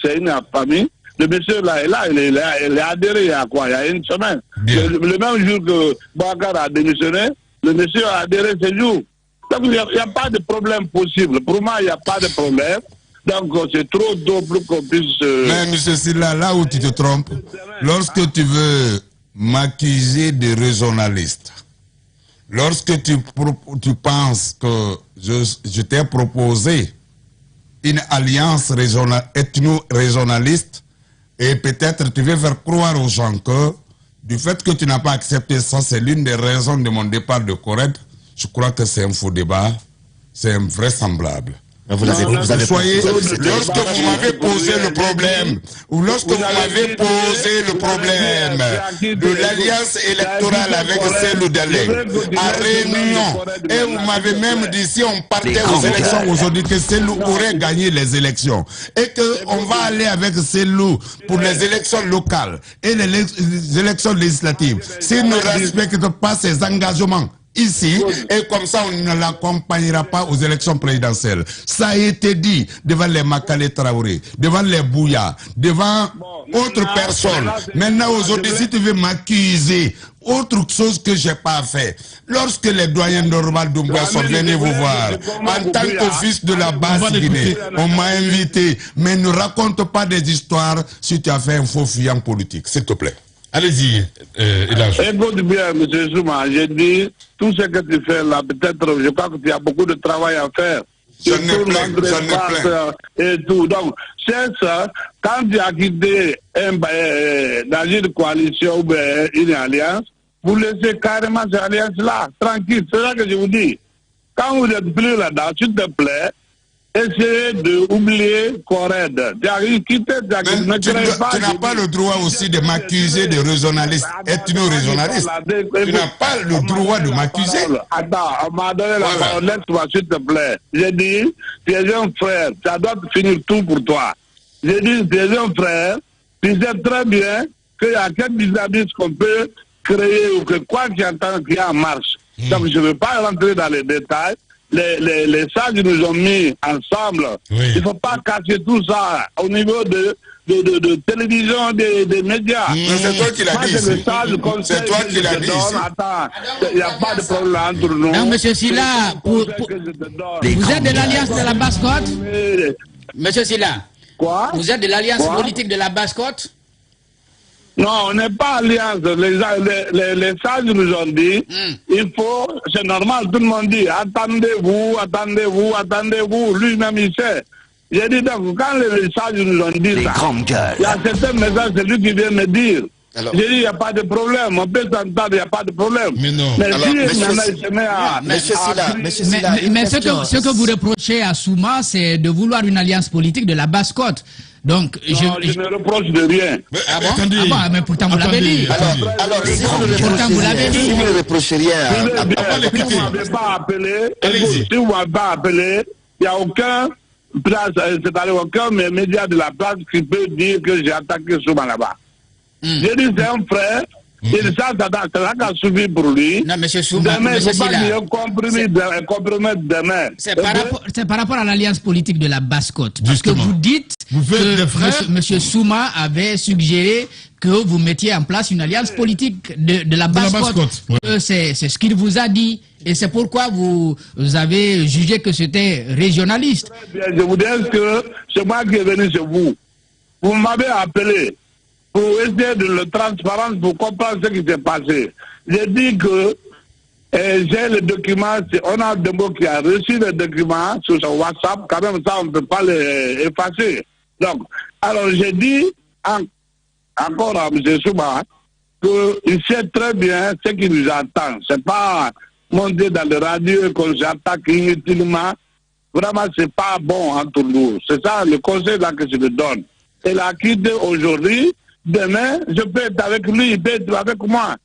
c'est une famille. Le monsieur là, il est adhéré il y a quoi? Il y a une semaine. Le même jour que Bakar a démissionné, le monsieur a adhéré ce jour. Donc il n'y a pas de problème possible. Pour moi, il n'y a pas de problème. Donc c'est trop tôt pour qu'on puisse... Mais monsieur Silla, là où tu te trompes, lorsque tu veux m'accuser de régionaliste, lorsque tu penses que je t'ai proposé une alliance ethno-régionaliste, et peut-être tu veux faire croire aux gens que du fait que tu n'as pas accepté ça, c'est l'une des raisons de mon départ de Corède, je crois que c'est un faux débat, c'est invraisemblable. Vous avez lorsque vous m'avez posé le problème, ou lorsque vous m'avez posé le problème de l'alliance électorale avec Cellou Dalein à Réunion, et vous m'avez même dit si on partait aux élections aujourd'hui que Cellou aurait gagné les élections, et qu'on va aller avec Cellou pour les élections locales et les élections législatives, s'il ne respecte pas ses engagements ici, et comme ça on ne l'accompagnera pas aux élections présidentielles. Ça a été dit devant les Makale Traoré, devant les Bouya, devant autres personnes. Maintenant aujourd'hui, si tu veux m'accuser autre chose que j'ai pas fait, lorsque les doyens normaux d'Oumbouya sont venus vous voir, en tant que fils de la base Guinée, on m'a invité, mais ne raconte pas des histoires si tu as fait un faux fuyant politique, s'il te plaît. Allez-y, écoute bien, M. Souma, j'ai dit, tout ce que tu fais là, peut-être, je crois que tu as beaucoup de travail à faire. J'en ai plein. Et tout. Donc, c'est ça, quand tu as quitté dans une coalition ou une alliance, vous laissez carrément cette alliance-là, tranquille. C'est ça que je vous dis. Quand vous êtes plus là-dedans, s'il te plaît, essayez d'oublier Corède. Tu n'as pas le droit aussi de m'accuser de régionaliste, ethno-régionaliste. Tu n'as pas le droit de m'accuser. Attends, on m'a donné la parole, laisse-moi s'il te plaît. J'ai dit, tu es un frère, ça doit finir tout pour toi. J'ai dit, tu es un frère, tu sais très bien qu'il y a quelques dynamismes qu'on peut créer ou que quoi qu'il entend qu'il y a en marche. Donc je ne veux pas rentrer dans les détails. Les sages nous ont mis ensemble. Oui. Il ne faut pas casser tout ça au niveau de télévision, des médias. C'est toi qui l'as dit. C'est toi qui l'as dit. Attends, il n'y a pas de problème entre nous. Non, monsieur Silla, vous êtes de l'alliance de la Basse-Côte? Monsieur Silla, quoi? Vous êtes de l'alliance politique de la Basse-Côte? Non, on n'est pas alliance. Les sages nous ont dit, il faut, c'est normal, tout le monde dit, attendez-vous, attendez-vous, attendez-vous. Lui-même, il sait. J'ai dit, donc, quand les sages nous ont dit ça, il y a certains messages, c'est lui qui vient me dire. J'ai dit, il n'y a pas de problème, on peut s'entendre, il n'y a pas de problème. Mais non. Mais si maintenant il se met à... Mais ce que vous reprochez à Souma, c'est de vouloir une alliance politique de la Basse-Côte. Donc, je ne reproche de rien. Ah bon? Attendez, mais pourtant vous l'avez dit. Alors, si vous ne reprochez rien, si vous ne m'avez pas appelé, il n'y a aucun place, c'est-à-dire aucun média de la place qui peut dire que j'ai attaqué Souma là-bas. J'ai dit c'est un frère. Et ça a suivi pour lui. Non, monsieur Souma, c'est par rapport à l'alliance politique de la Basse-Côte. Parce que vous dites que monsieur Souma avait suggéré que vous mettiez en place une alliance politique de la Basse-Côte. C'est ce qu'il vous a dit. Et c'est pourquoi vous avez jugé que c'était régionaliste. Je vous dis que c'est moi qui est venu chez vous. Vous m'avez appelé pour essayer de le transparence, pour comprendre ce qui s'est passé. J'ai dit que j'ai le document, on a Dembo qui a reçu le document sur son WhatsApp, quand même ça on ne peut pas les effacer. Donc, alors j'ai dit, encore à M. Souma qu'il sait très bien ce qui nous attend. C'est pas monter dans les radios qu'on s'attaque inutilement. Vraiment, c'est pas bon entre nous. C'est ça le conseil là que je le donne. Il a quitté aujourd'hui. Demain, je peux être avec lui, il peut être avec moi.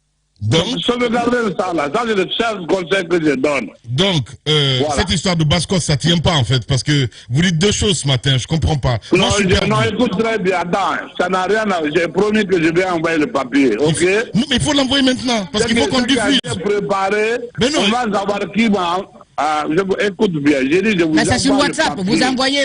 Donc, sauvegarder ça là, ça c'est le seul conseil que je donne. Donc, voilà. Cette histoire de basse-côte, ça tient pas en fait, parce que vous dites deux choses ce matin, je comprends pas. Non, non, écoute très bien, attends, ça n'a rien à... J'ai promis que je vais envoyer le papier, ok? Non, mais il faut l'envoyer maintenant, parce qu'il faut qu'on diffuse. Préparé, on va savoir qui va... écoute bien, j'ai dit, je vous envoie. C'est sur WhatsApp, vous envoyez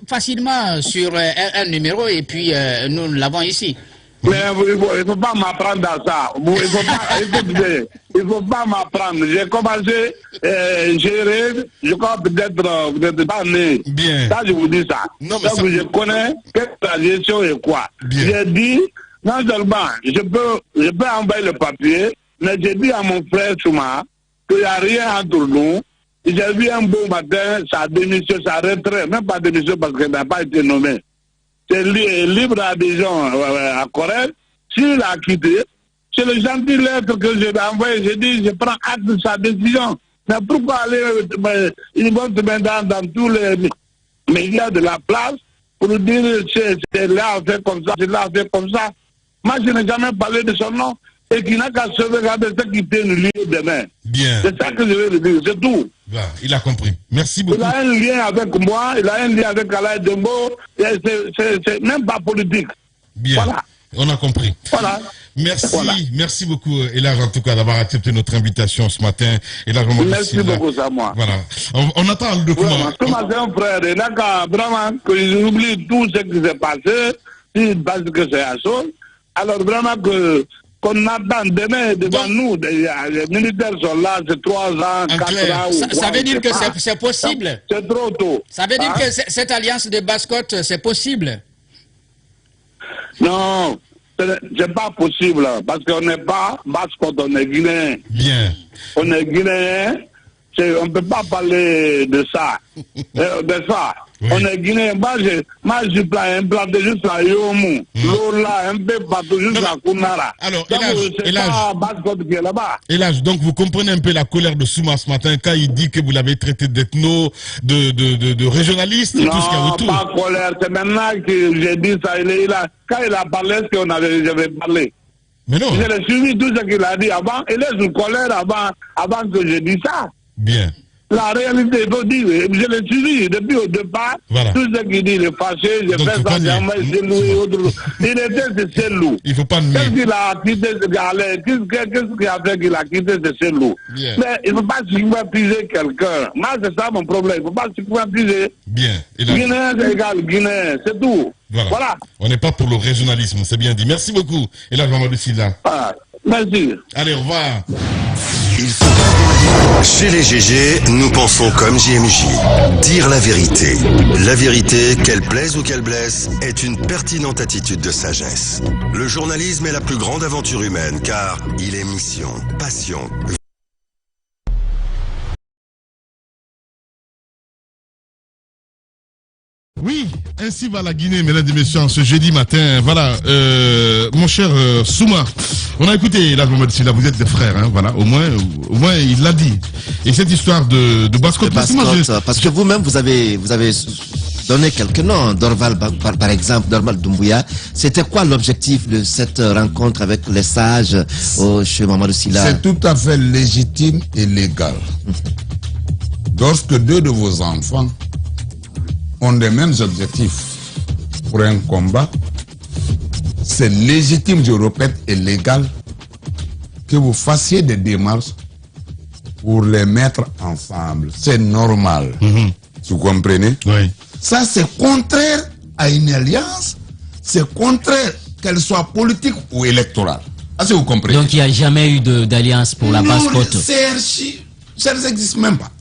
facilement sur un numéro et puis nous l'avons ici. Mais il ne faut pas m'apprendre à ça. Il ne faut pas m'apprendre. J'ai commencé à gérer, je crois peut-être vous n'êtes pas né. Bien. Ça, je vous dis ça. Non, mais donc, je connais quelle la gestion et quoi. J'ai dit, non seulement, je peux envoyer le papier, mais j'ai dit à mon frère Souma qu'il n'y a rien entre nous. J'ai vu un beau matin, sa démission, sa retraite, même pas démission parce qu'elle n'a pas été nommée. C'est libre adhésion à Corée. S'il a quitté, c'est le gentil lettre que je lui ai envoyé. J'ai dit, je prends acte de sa décision. Mais pourquoi aller, ils vont se mettre dans tous les médias de la place pour dire, c'est là, on fait comme ça, c'est là, on fait comme ça. Moi, je n'ai jamais parlé de son nom et qui n'a qu'à sauvegarder ce qui peut nous lier demain. Bien. C'est ça que je veux lui dire, c'est tout. Voilà, il a compris. Merci beaucoup. Il a un lien avec moi, il a un lien avec Alain Dembo, c'est même pas politique. Bien, voilà. On a compris. Voilà. Merci, voilà. Merci beaucoup, Elage, en tout cas, d'avoir accepté notre invitation ce matin. Merci beaucoup, c'est à moi. Voilà. On attend le document. Ce matin, frère, il n'a qu'à vraiment qu'ils oublient tout ce qui s'est passé, s'ils pensent que c'est à chose. Alors vraiment qu'on attend demain devant nous, les militaires sont là, c'est 3 ans, 4 ans. Ça veut dire que c'est possible. C'est trop tôt. Ça veut dire que cette alliance de basse-côte, c'est possible. Non, c'est pas possible, parce qu'on n'est pas basse-côte, on est guinéen. Bien. On est guinéen, on ne peut pas parler de ça. Oui. On est guinéen. Moi, je implanté juste à Yomu. Lola, un peu partout, juste à Kounara. Alors, Elage, donc vous comprenez un peu la colère de Souma ce matin quand il dit que vous l'avez traité d'ethno, de régionaliste et tout ce qu'il y a autour. Non, pas colère. C'est maintenant que j'ai dit ça. Quand il a parlé, ce qu'on j'avais parlé. Mais non. Je l'ai suivi tout ce qu'il a dit avant. Il est sous colère avant que je dise ça. Bien. La réalité, il faut dire, je l'ai suivi depuis au départ. Voilà. Tout ce qu'il dit, il est fâché, j'ai fait ça, j'ai envoyé chez Louis et autres. Il était chez Louis. Il ne faut pas nier. Qu'est-ce qu'il a quitté, qu'est-ce qu'il a fait qu'il a quitté chez Louis? Mais il ne faut pas stigmatiser quelqu'un. Moi, c'est ça mon problème. Il ne faut pas stigmatiser. Bien. Guinéen, c'est égal, Guinéen, c'est tout. Voilà. On n'est pas pour le régionalisme, c'est bien dit. Merci beaucoup. Et là, Mamadou Silla. Merci. Allez, au revoir. Chez les GG, nous pensons comme JMJ. Dire la vérité. La vérité, qu'elle plaise ou qu'elle blesse, est une pertinente attitude de sagesse. Le journalisme est la plus grande aventure humaine, car il est mission, passion. Oui, ainsi va la Guinée, mesdames et messieurs, ce jeudi matin. Voilà, mon cher Souma, on a écouté, là, vous êtes des frères, hein, voilà, au moins il l'a dit. Et cette histoire de basse-côte, parce que vous-même, vous avez donné quelques noms, Dorval, par exemple, Dorval Doumbouya. C'était quoi l'objectif de cette rencontre avec les sages chez Mamadou Silla? C'est tout à fait légitime et légal. Lorsque 2 de vos enfants ont les mêmes objectifs pour un combat, c'est légitime, je répète, et légal que vous fassiez des démarches pour les mettre ensemble. C'est normal. Vous comprenez? Oui. Ça, c'est contraire à une alliance, c'est contraire qu'elle soit politique ou électorale. Est-ce que vous comprenez? Donc il n'y a jamais eu d'alliance pour la basse-côte? Ça n'existe même pas.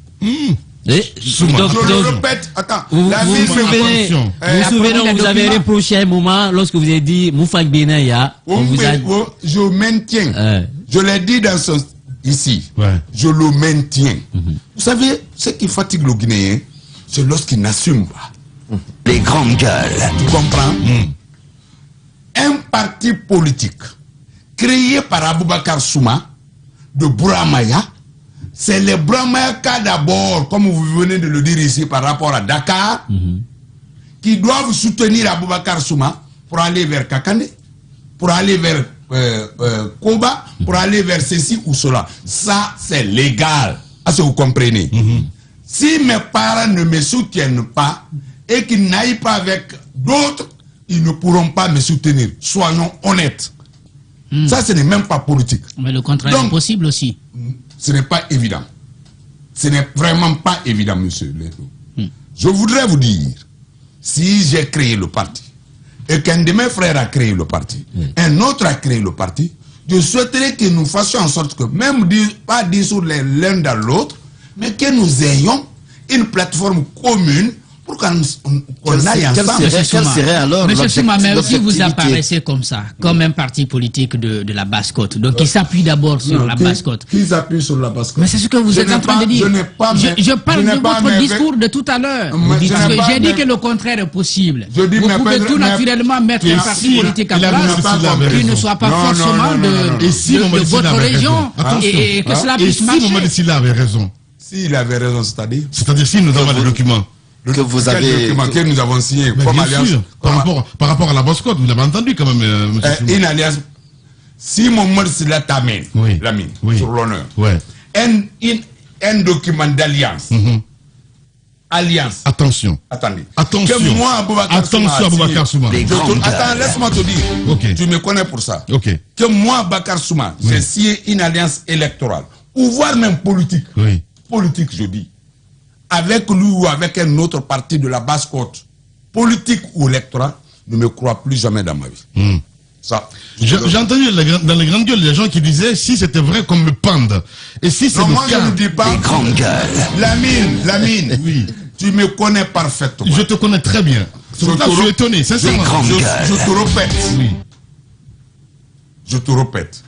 Je le répète, attends. Vous vous souvenez, vous avez reproché un moment lorsque vous avez dit Moufak Benaya. Je maintiens. Je l'ai dit ici. Ouais. Je le maintiens. Vous savez, ce qui fatigue le Guinéen, c'est lorsqu'il n'assume pas. Les grandes gueules. Tu comprends? Un parti politique créé par Aboubakar Souma de Bouramaya. C'est les Bouramaya d'abord, comme vous venez de le dire ici par rapport à Dakar, qui doivent soutenir Aboubakar Souma pour aller vers Kakane, pour aller vers Koba, pour aller vers ceci ou cela. Ça, c'est légal. Est-ce que vous comprenez? Si mes parents ne me soutiennent pas et qu'ils n'aillent pas avec d'autres, ils ne pourront pas me soutenir. Soyons honnêtes. Ça, ce n'est même pas politique. Mais le contraire est possible aussi. Ce n'est pas évident. Ce n'est vraiment pas évident, monsieur. Je voudrais vous dire, si j'ai créé le parti, et qu'un de mes frères a créé le parti, un autre a créé le parti, je souhaiterais que nous fassions en sorte que, même pas dissoudre l'un dans l'autre, mais que nous ayons une plateforme commune pour qu'on aille ensemble. Quel serait alors Monsieur Souma, mais aussi vous apparaissez comme ça, comme un parti politique de la Basse-Côte, donc qui s'appuie d'abord sur la Basse-Côte. Qui s'appuie sur la Basse-Côte? Mais c'est ce que vous êtes en train de dire. Je parle de votre discours de tout à l'heure. J'ai dit que le contraire est possible. Vous pouvez tout naturellement mettre un parti politique en place qui ne soit pas forcément de votre région et que cela puisse marcher. Et si Mohamed Silla avait raison? S'il avait raison, c'est-à-dire? C'est-à-dire si nous avons des documents. Que vous avez... documents que nous avons signés comme alliance. Sûr, par rapport à la Basse-Côte, vous l'avez entendu quand même, monsieur une alliance. Si Mohamed Silla t'amène, l'amine, sur l'honneur, un document d'alliance. Alliance. Attention. Attendez. Attention. Que moi, Aboubakar Souma. Attends, laisse-moi te dire. Okay. Tu me connais pour ça. Okay. Que moi, Aboubakar Souma, j'ai signé une alliance électorale. Ou voire même politique. Politique, je dis. Avec lui ou avec un autre parti de la Basse-Côte, politique ou électoral, ne me crois plus jamais dans ma vie. Ça. J'ai entendu dans les grandes gueules les gens qui disaient si c'était vrai qu'on me pende. Et si c'est le moi cas, je ne dis pas. Les grandes gueules. Lamine, oui. Tu me connais parfaitement. Je te connais très bien. C'est pour ça que je suis étonné, sincèrement. Je te répète. Oui. Je te répète.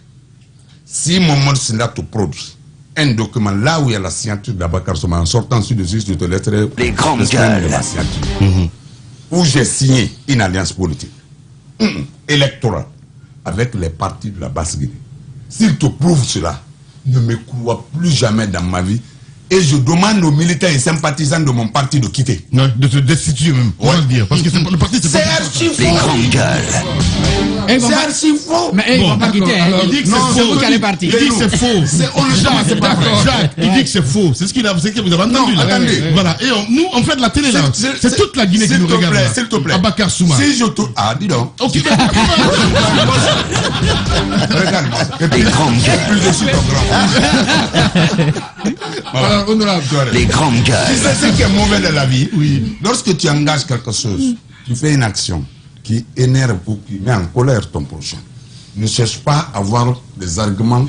Si Mohamed Silla te produit un document là où il y a la signature d'Aboubakar Souma, en sortant sur le site, je te laisserai les grandes gueules. Où j'ai signé une alliance politique électorale avec les partis de la Basse-Guinée. S'il te prouve cela, ne me crois plus jamais dans ma vie. Et je demande aux militants et sympathisants de mon parti de quitter. Non, de te destituer même. On va le dire. Parce que le parti, c'est archi faux. Les grandes gueules. C'est archi faux. Mais ils vont pas quitter. Il dit que c'est faux. Vous qui allez partir. Il dit que c'est faux. Jacques, il dit que c'est faux. C'est ce que vous avez entendu. Voilà. Et nous, on fait de la télé là. C'est toute la Guinée qui nous regarde. S'il te plaît. Aboubakar Souma. Si je te... Ah, dis donc. Ok. Regarde-moi. Les grandes gueules. Plus dessus ton grand. Les grandes gueules. C'est ce qui est mauvais de la vie. Oui. Lorsque tu engages quelque chose, tu fais une action qui énerve ou qui met en colère ton prochain. Ne cherche pas à avoir des arguments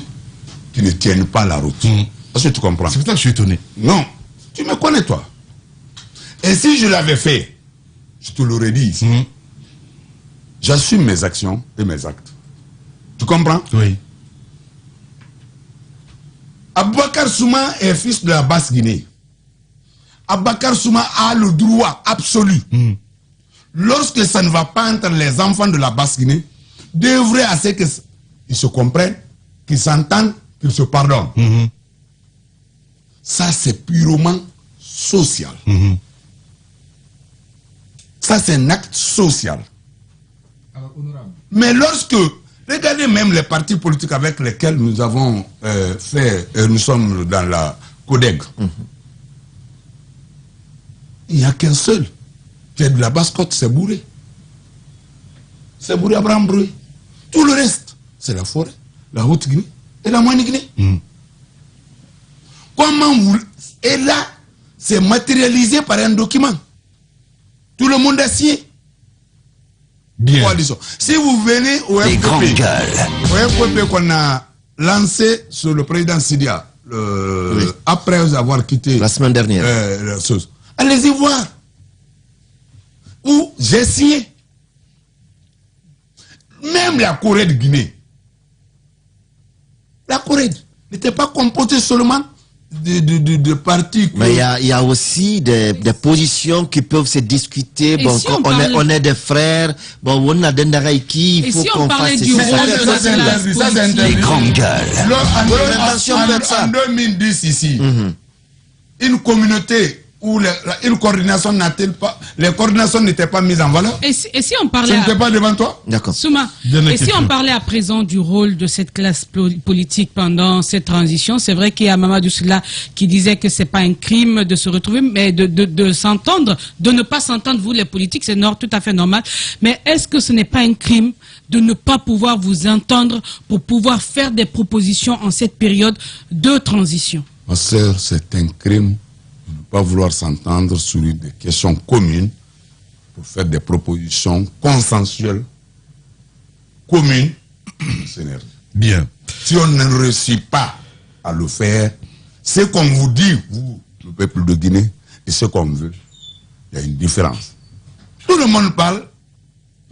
qui ne tiennent pas la route. Est-ce que tu comprends? C'est pour ça que je suis étonné. Non. Tu me connais, toi. Et si je l'avais fait, je te l'aurais dit ici. J'assume mes actions et mes actes. Tu comprends? Oui. Aboubakar Souma est fils de la Basse-Guinée. Aboubakar Souma a le droit absolu, lorsque ça ne va pas entre les enfants de la Basse-Guinée, d'œuvrer à ce qu'ils se comprennent, qu'ils s'entendent, qu'ils se pardonnent. Ça, c'est purement social. Ça, c'est un acte social. Mais lorsque... Regardez même les partis politiques avec lesquels nous avons nous sommes dans la CODEG. Il n'y a qu'un seul qui est de la Basse-Côte, c'est Bouré. C'est Bouré Abraham Bouré. Tout le reste, c'est la forêt, la Haute-Guinée et la Moyenne-Guinée. Comment vous... Et là, c'est matérialisé par un document. Tout le monde a signé. Bien. Coalition. Si vous venez au FPP qu'on a lancé sur le président Sidia, après avoir quitté la semaine dernière, allez-y voir où j'ai signé. Même la Corée de Guinée, la Corée n'était pas composée seulement de partis. Mais il y a aussi des positions qui peuvent se discuter. Bon, si on est des frères. Bon, on a des naraïki. Il faut qu'on fasse les grandes gueules. En 2010 ici, une communauté où une coordination n'a-t-elle pas, les coordinations n'étaient pas mises en valeur. Et si on parlait... Ce n'était pas devant toi? D'accord. Souma, et si on parlait à présent du rôle de cette classe politique pendant cette transition, c'est vrai qu'il y a Mamadou Sylla qui disait que c'est pas un crime de se retrouver, mais de s'entendre, de ne pas s'entendre, vous les politiques, c'est tout à fait normal. Mais est-ce que ce n'est pas un crime de ne pas pouvoir vous entendre pour pouvoir faire des propositions en cette période de transition? Ma sœur, c'est un crime de ne pas vouloir s'entendre sur des questions communes pour faire des propositions consensuelles, communes. Bien. Si on ne réussit pas à le faire, ce qu'on vous dit, vous, le peuple de Guinée, et ce qu'on veut, il y a une différence. Tout le monde parle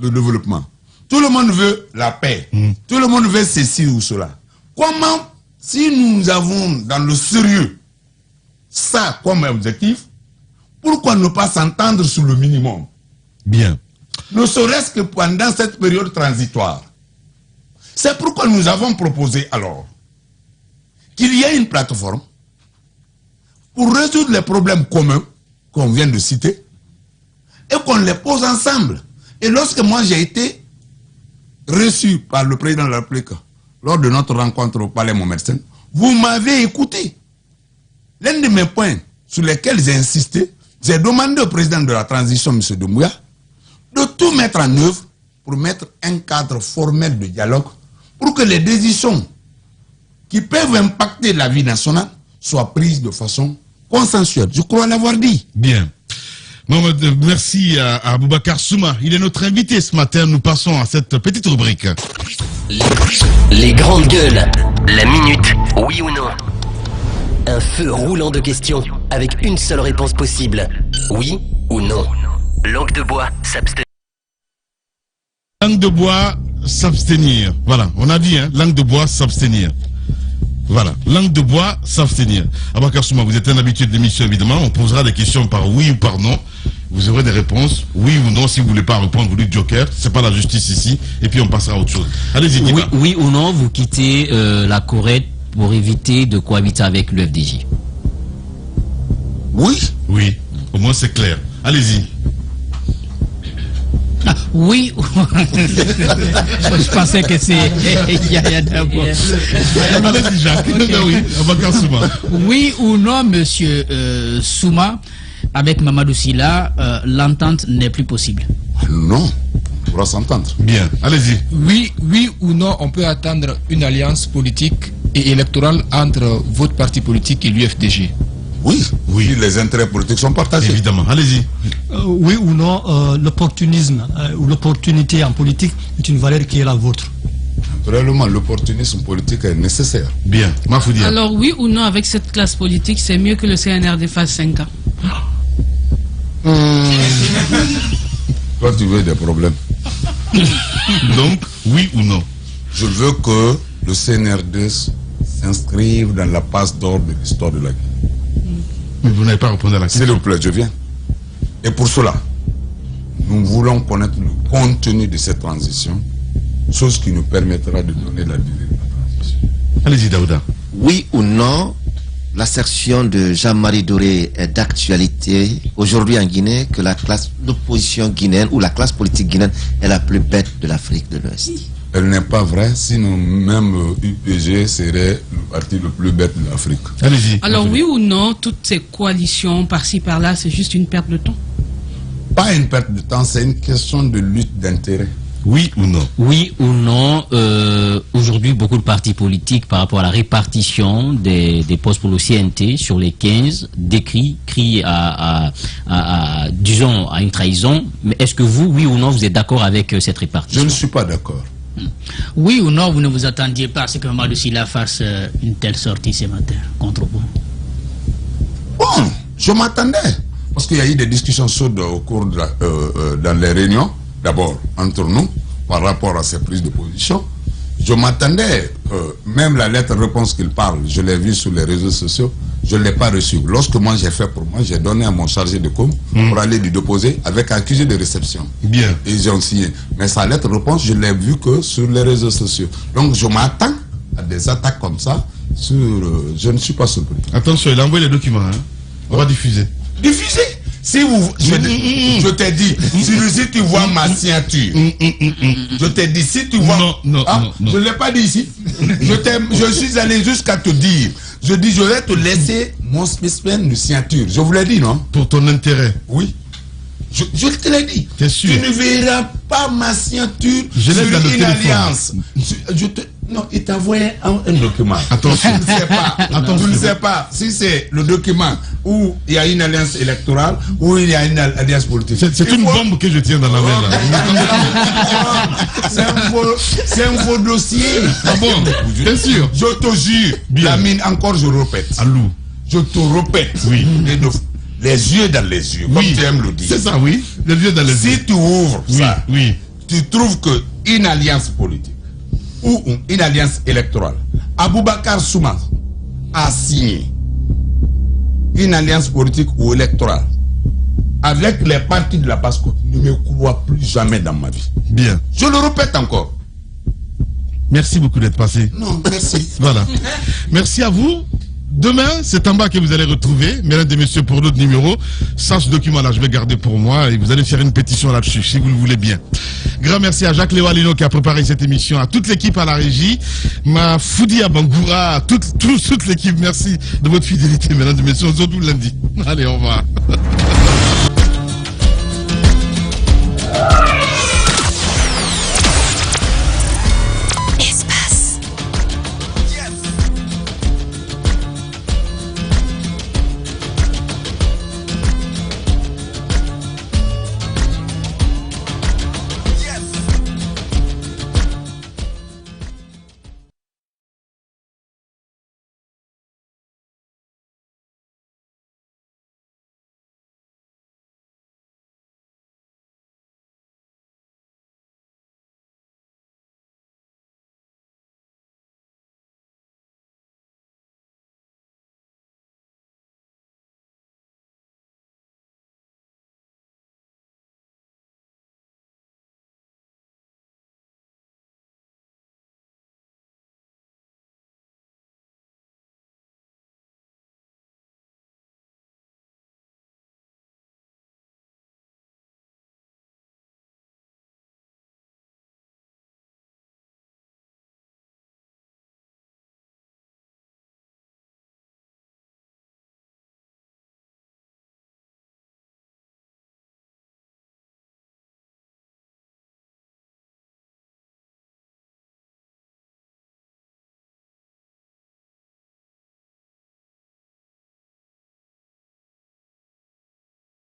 de développement. Tout le monde veut la paix. Tout le monde veut ceci ou cela. Comment, si nous avons dans le sérieux ça comme objectif, pourquoi ne pas s'entendre sur le minimum? Bien. Ne serait-ce que pendant cette période transitoire. C'est pourquoi nous avons proposé alors qu'il y ait une plateforme pour résoudre les problèmes communs qu'on vient de citer et qu'on les pose ensemble. Et lorsque moi j'ai été reçu par le président de la République lors de notre rencontre au Palais Montmersen, vous m'avez écouté. L'un de mes points sur lesquels j'ai insisté, j'ai demandé au président de la transition, M. Doumbouya, de tout mettre en œuvre pour mettre un cadre formel de dialogue pour que les décisions qui peuvent impacter la vie nationale soient prises de façon consensuelle. Je crois l'avoir dit. Bien. Mohamed, merci à Aboubacar Souma. Il est notre invité ce matin. Nous passons à cette petite rubrique. Les grandes gueules. La minute, oui ou non? Un feu roulant de questions avec une seule réponse possible. Oui ou non? Langue de bois, s'abstenir. Langue de bois, s'abstenir. Voilà, on a dit, hein, langue de bois, s'abstenir. Voilà, langue de bois, s'abstenir. Aboubacar Souma, vous êtes un habitué de l'émission, évidemment. On posera des questions par oui ou par non. Vous aurez des réponses, oui ou non. Si vous ne voulez pas répondre, vous dites joker. C'est pas la justice ici. Et puis on passera à autre chose. Allez-y, oui, oui ou non, vous quittez la Corée pour éviter de cohabiter avec le FDJ? Oui. Oui, au moins c'est clair. Allez-y. Ah, oui. Je pensais que c'est Yaya d'abord. Allez-y, Jacques. Oui, Aboubacar Souma. Oui ou non, monsieur Souma, avec Mamadou Sylla, l'entente n'est plus possible? Non, on pourra s'entendre. Bien, allez-y. Oui ou non, on peut attendre une alliance politique et électorale entre votre parti politique et l'UFDG? Oui, oui, les intérêts politiques sont partagés. Évidemment, allez-y. Oui ou non, l'opportunisme ou l'opportunité en politique est une valeur qui est la vôtre? Réellement, l'opportunisme politique est nécessaire. Bien, Mafoudia. Alors oui ou non, avec cette classe politique, c'est mieux que le CNRD fasse 5 ans? Toi, tu veux des problèmes. Donc, oui ou non? Je veux que le CNRD s'inscrive dans la passe d'or de l'histoire de la Guinée. Mais vous n'avez pas répondu à la question. S'il vous plaît, je viens. Et pour cela, nous voulons connaître le contenu de cette transition, chose qui nous permettra de donner la durée de la transition. Allez-y, Daouda. Oui ou non, l'assertion de Jean-Marie Doré est d'actualité aujourd'hui en Guinée que l'opposition guinéenne ou la classe politique guinéenne est la plus bête de l'Afrique de l'Ouest? Elle n'est pas vraie, sinon même UPG serait le parti le plus bête de l'Afrique. Allez-y. Alors oui ou non, toutes ces coalitions par-ci par-là, c'est juste une perte de temps? Pas une perte de temps, c'est une question de lutte d'intérêt. Oui ou non? Oui ou non, aujourd'hui, beaucoup de partis politiques, par rapport à la répartition des postes pour le CNT sur les 15, crient disons, à une trahison. Mais est-ce que vous, oui ou non, vous êtes d'accord avec cette répartition? Je ne suis pas d'accord. Oui ou non, vous ne vous attendiez pas à ce que Mamadou Sylla fasse une telle sortie ce matin contre vous? Bon, je m'attendais. Parce qu'il y a eu des discussions chaudes au cours de dans les réunions, d'abord entre nous, par rapport à ces prises de position. Je m'attendais, même la lettre-réponse qu'il parle, je l'ai vue sur les réseaux sociaux, je ne l'ai pas reçu. Lorsque moi j'ai fait pour moi, j'ai donné à mon chargé de com pour aller lui déposer avec accusé de réception. Bien. Et ils ont signé. Mais sa lettre de réponse, je l'ai vu que sur les réseaux sociaux. Donc je m'attends à des attaques comme ça. Je ne suis pas surpris. Attention, il a envoyé les documents. Hein. On va diffuser. Diffuser? Si vous, je t'ai dit, si tu vois ma signature, je t'ai dit, si tu vois... Non. Je ne l'ai pas dit ici. Je suis allé jusqu'à te dire, je vais te laisser mon spécimen de signature. Je vous l'ai dit, non? Pour ton intérêt. Oui. Je te l'ai dit. T'es sûr? Tu ne verras pas ma signature sur une alliance. Non, il t'a envoyé un document. Attention. Tu ne sais pas. Tu ne sais pas si c'est le document où il y a une alliance électorale ou il y a une alliance politique. C'est une bombe que je tiens dans la main là. C'est un faux dossier. Ah bon? Bien sûr. Je te jure. Lamine, encore je répète. Allô. Je te répète. Oui. Les yeux dans les yeux, comme tu aimes le dire. C'est ça, oui. Les yeux dans les yeux. Si tu ouvres ça, oui. Tu trouves qu'une alliance politique ou une alliance électorale, Aboubacar Souma a signé une alliance politique ou électorale avec les partis de la Passe-Côte, je ne me crois plus jamais dans ma vie. Bien. Je le répète encore. Merci beaucoup d'être passé. Non, merci. Voilà. Merci à vous. Demain, c'est en bas que vous allez retrouver, mesdames et messieurs, pour d'autres numéros. Ça, ce document-là, je vais garder pour moi et vous allez faire une pétition là-dessus, si vous le voulez bien. Grand merci à Jacques Léo-Alino qui a préparé cette émission, à toute l'équipe à la régie, ma Foudi à Bangoura, toute l'équipe. Merci de votre fidélité, mesdames et messieurs. On se retrouve lundi. Allez, au revoir.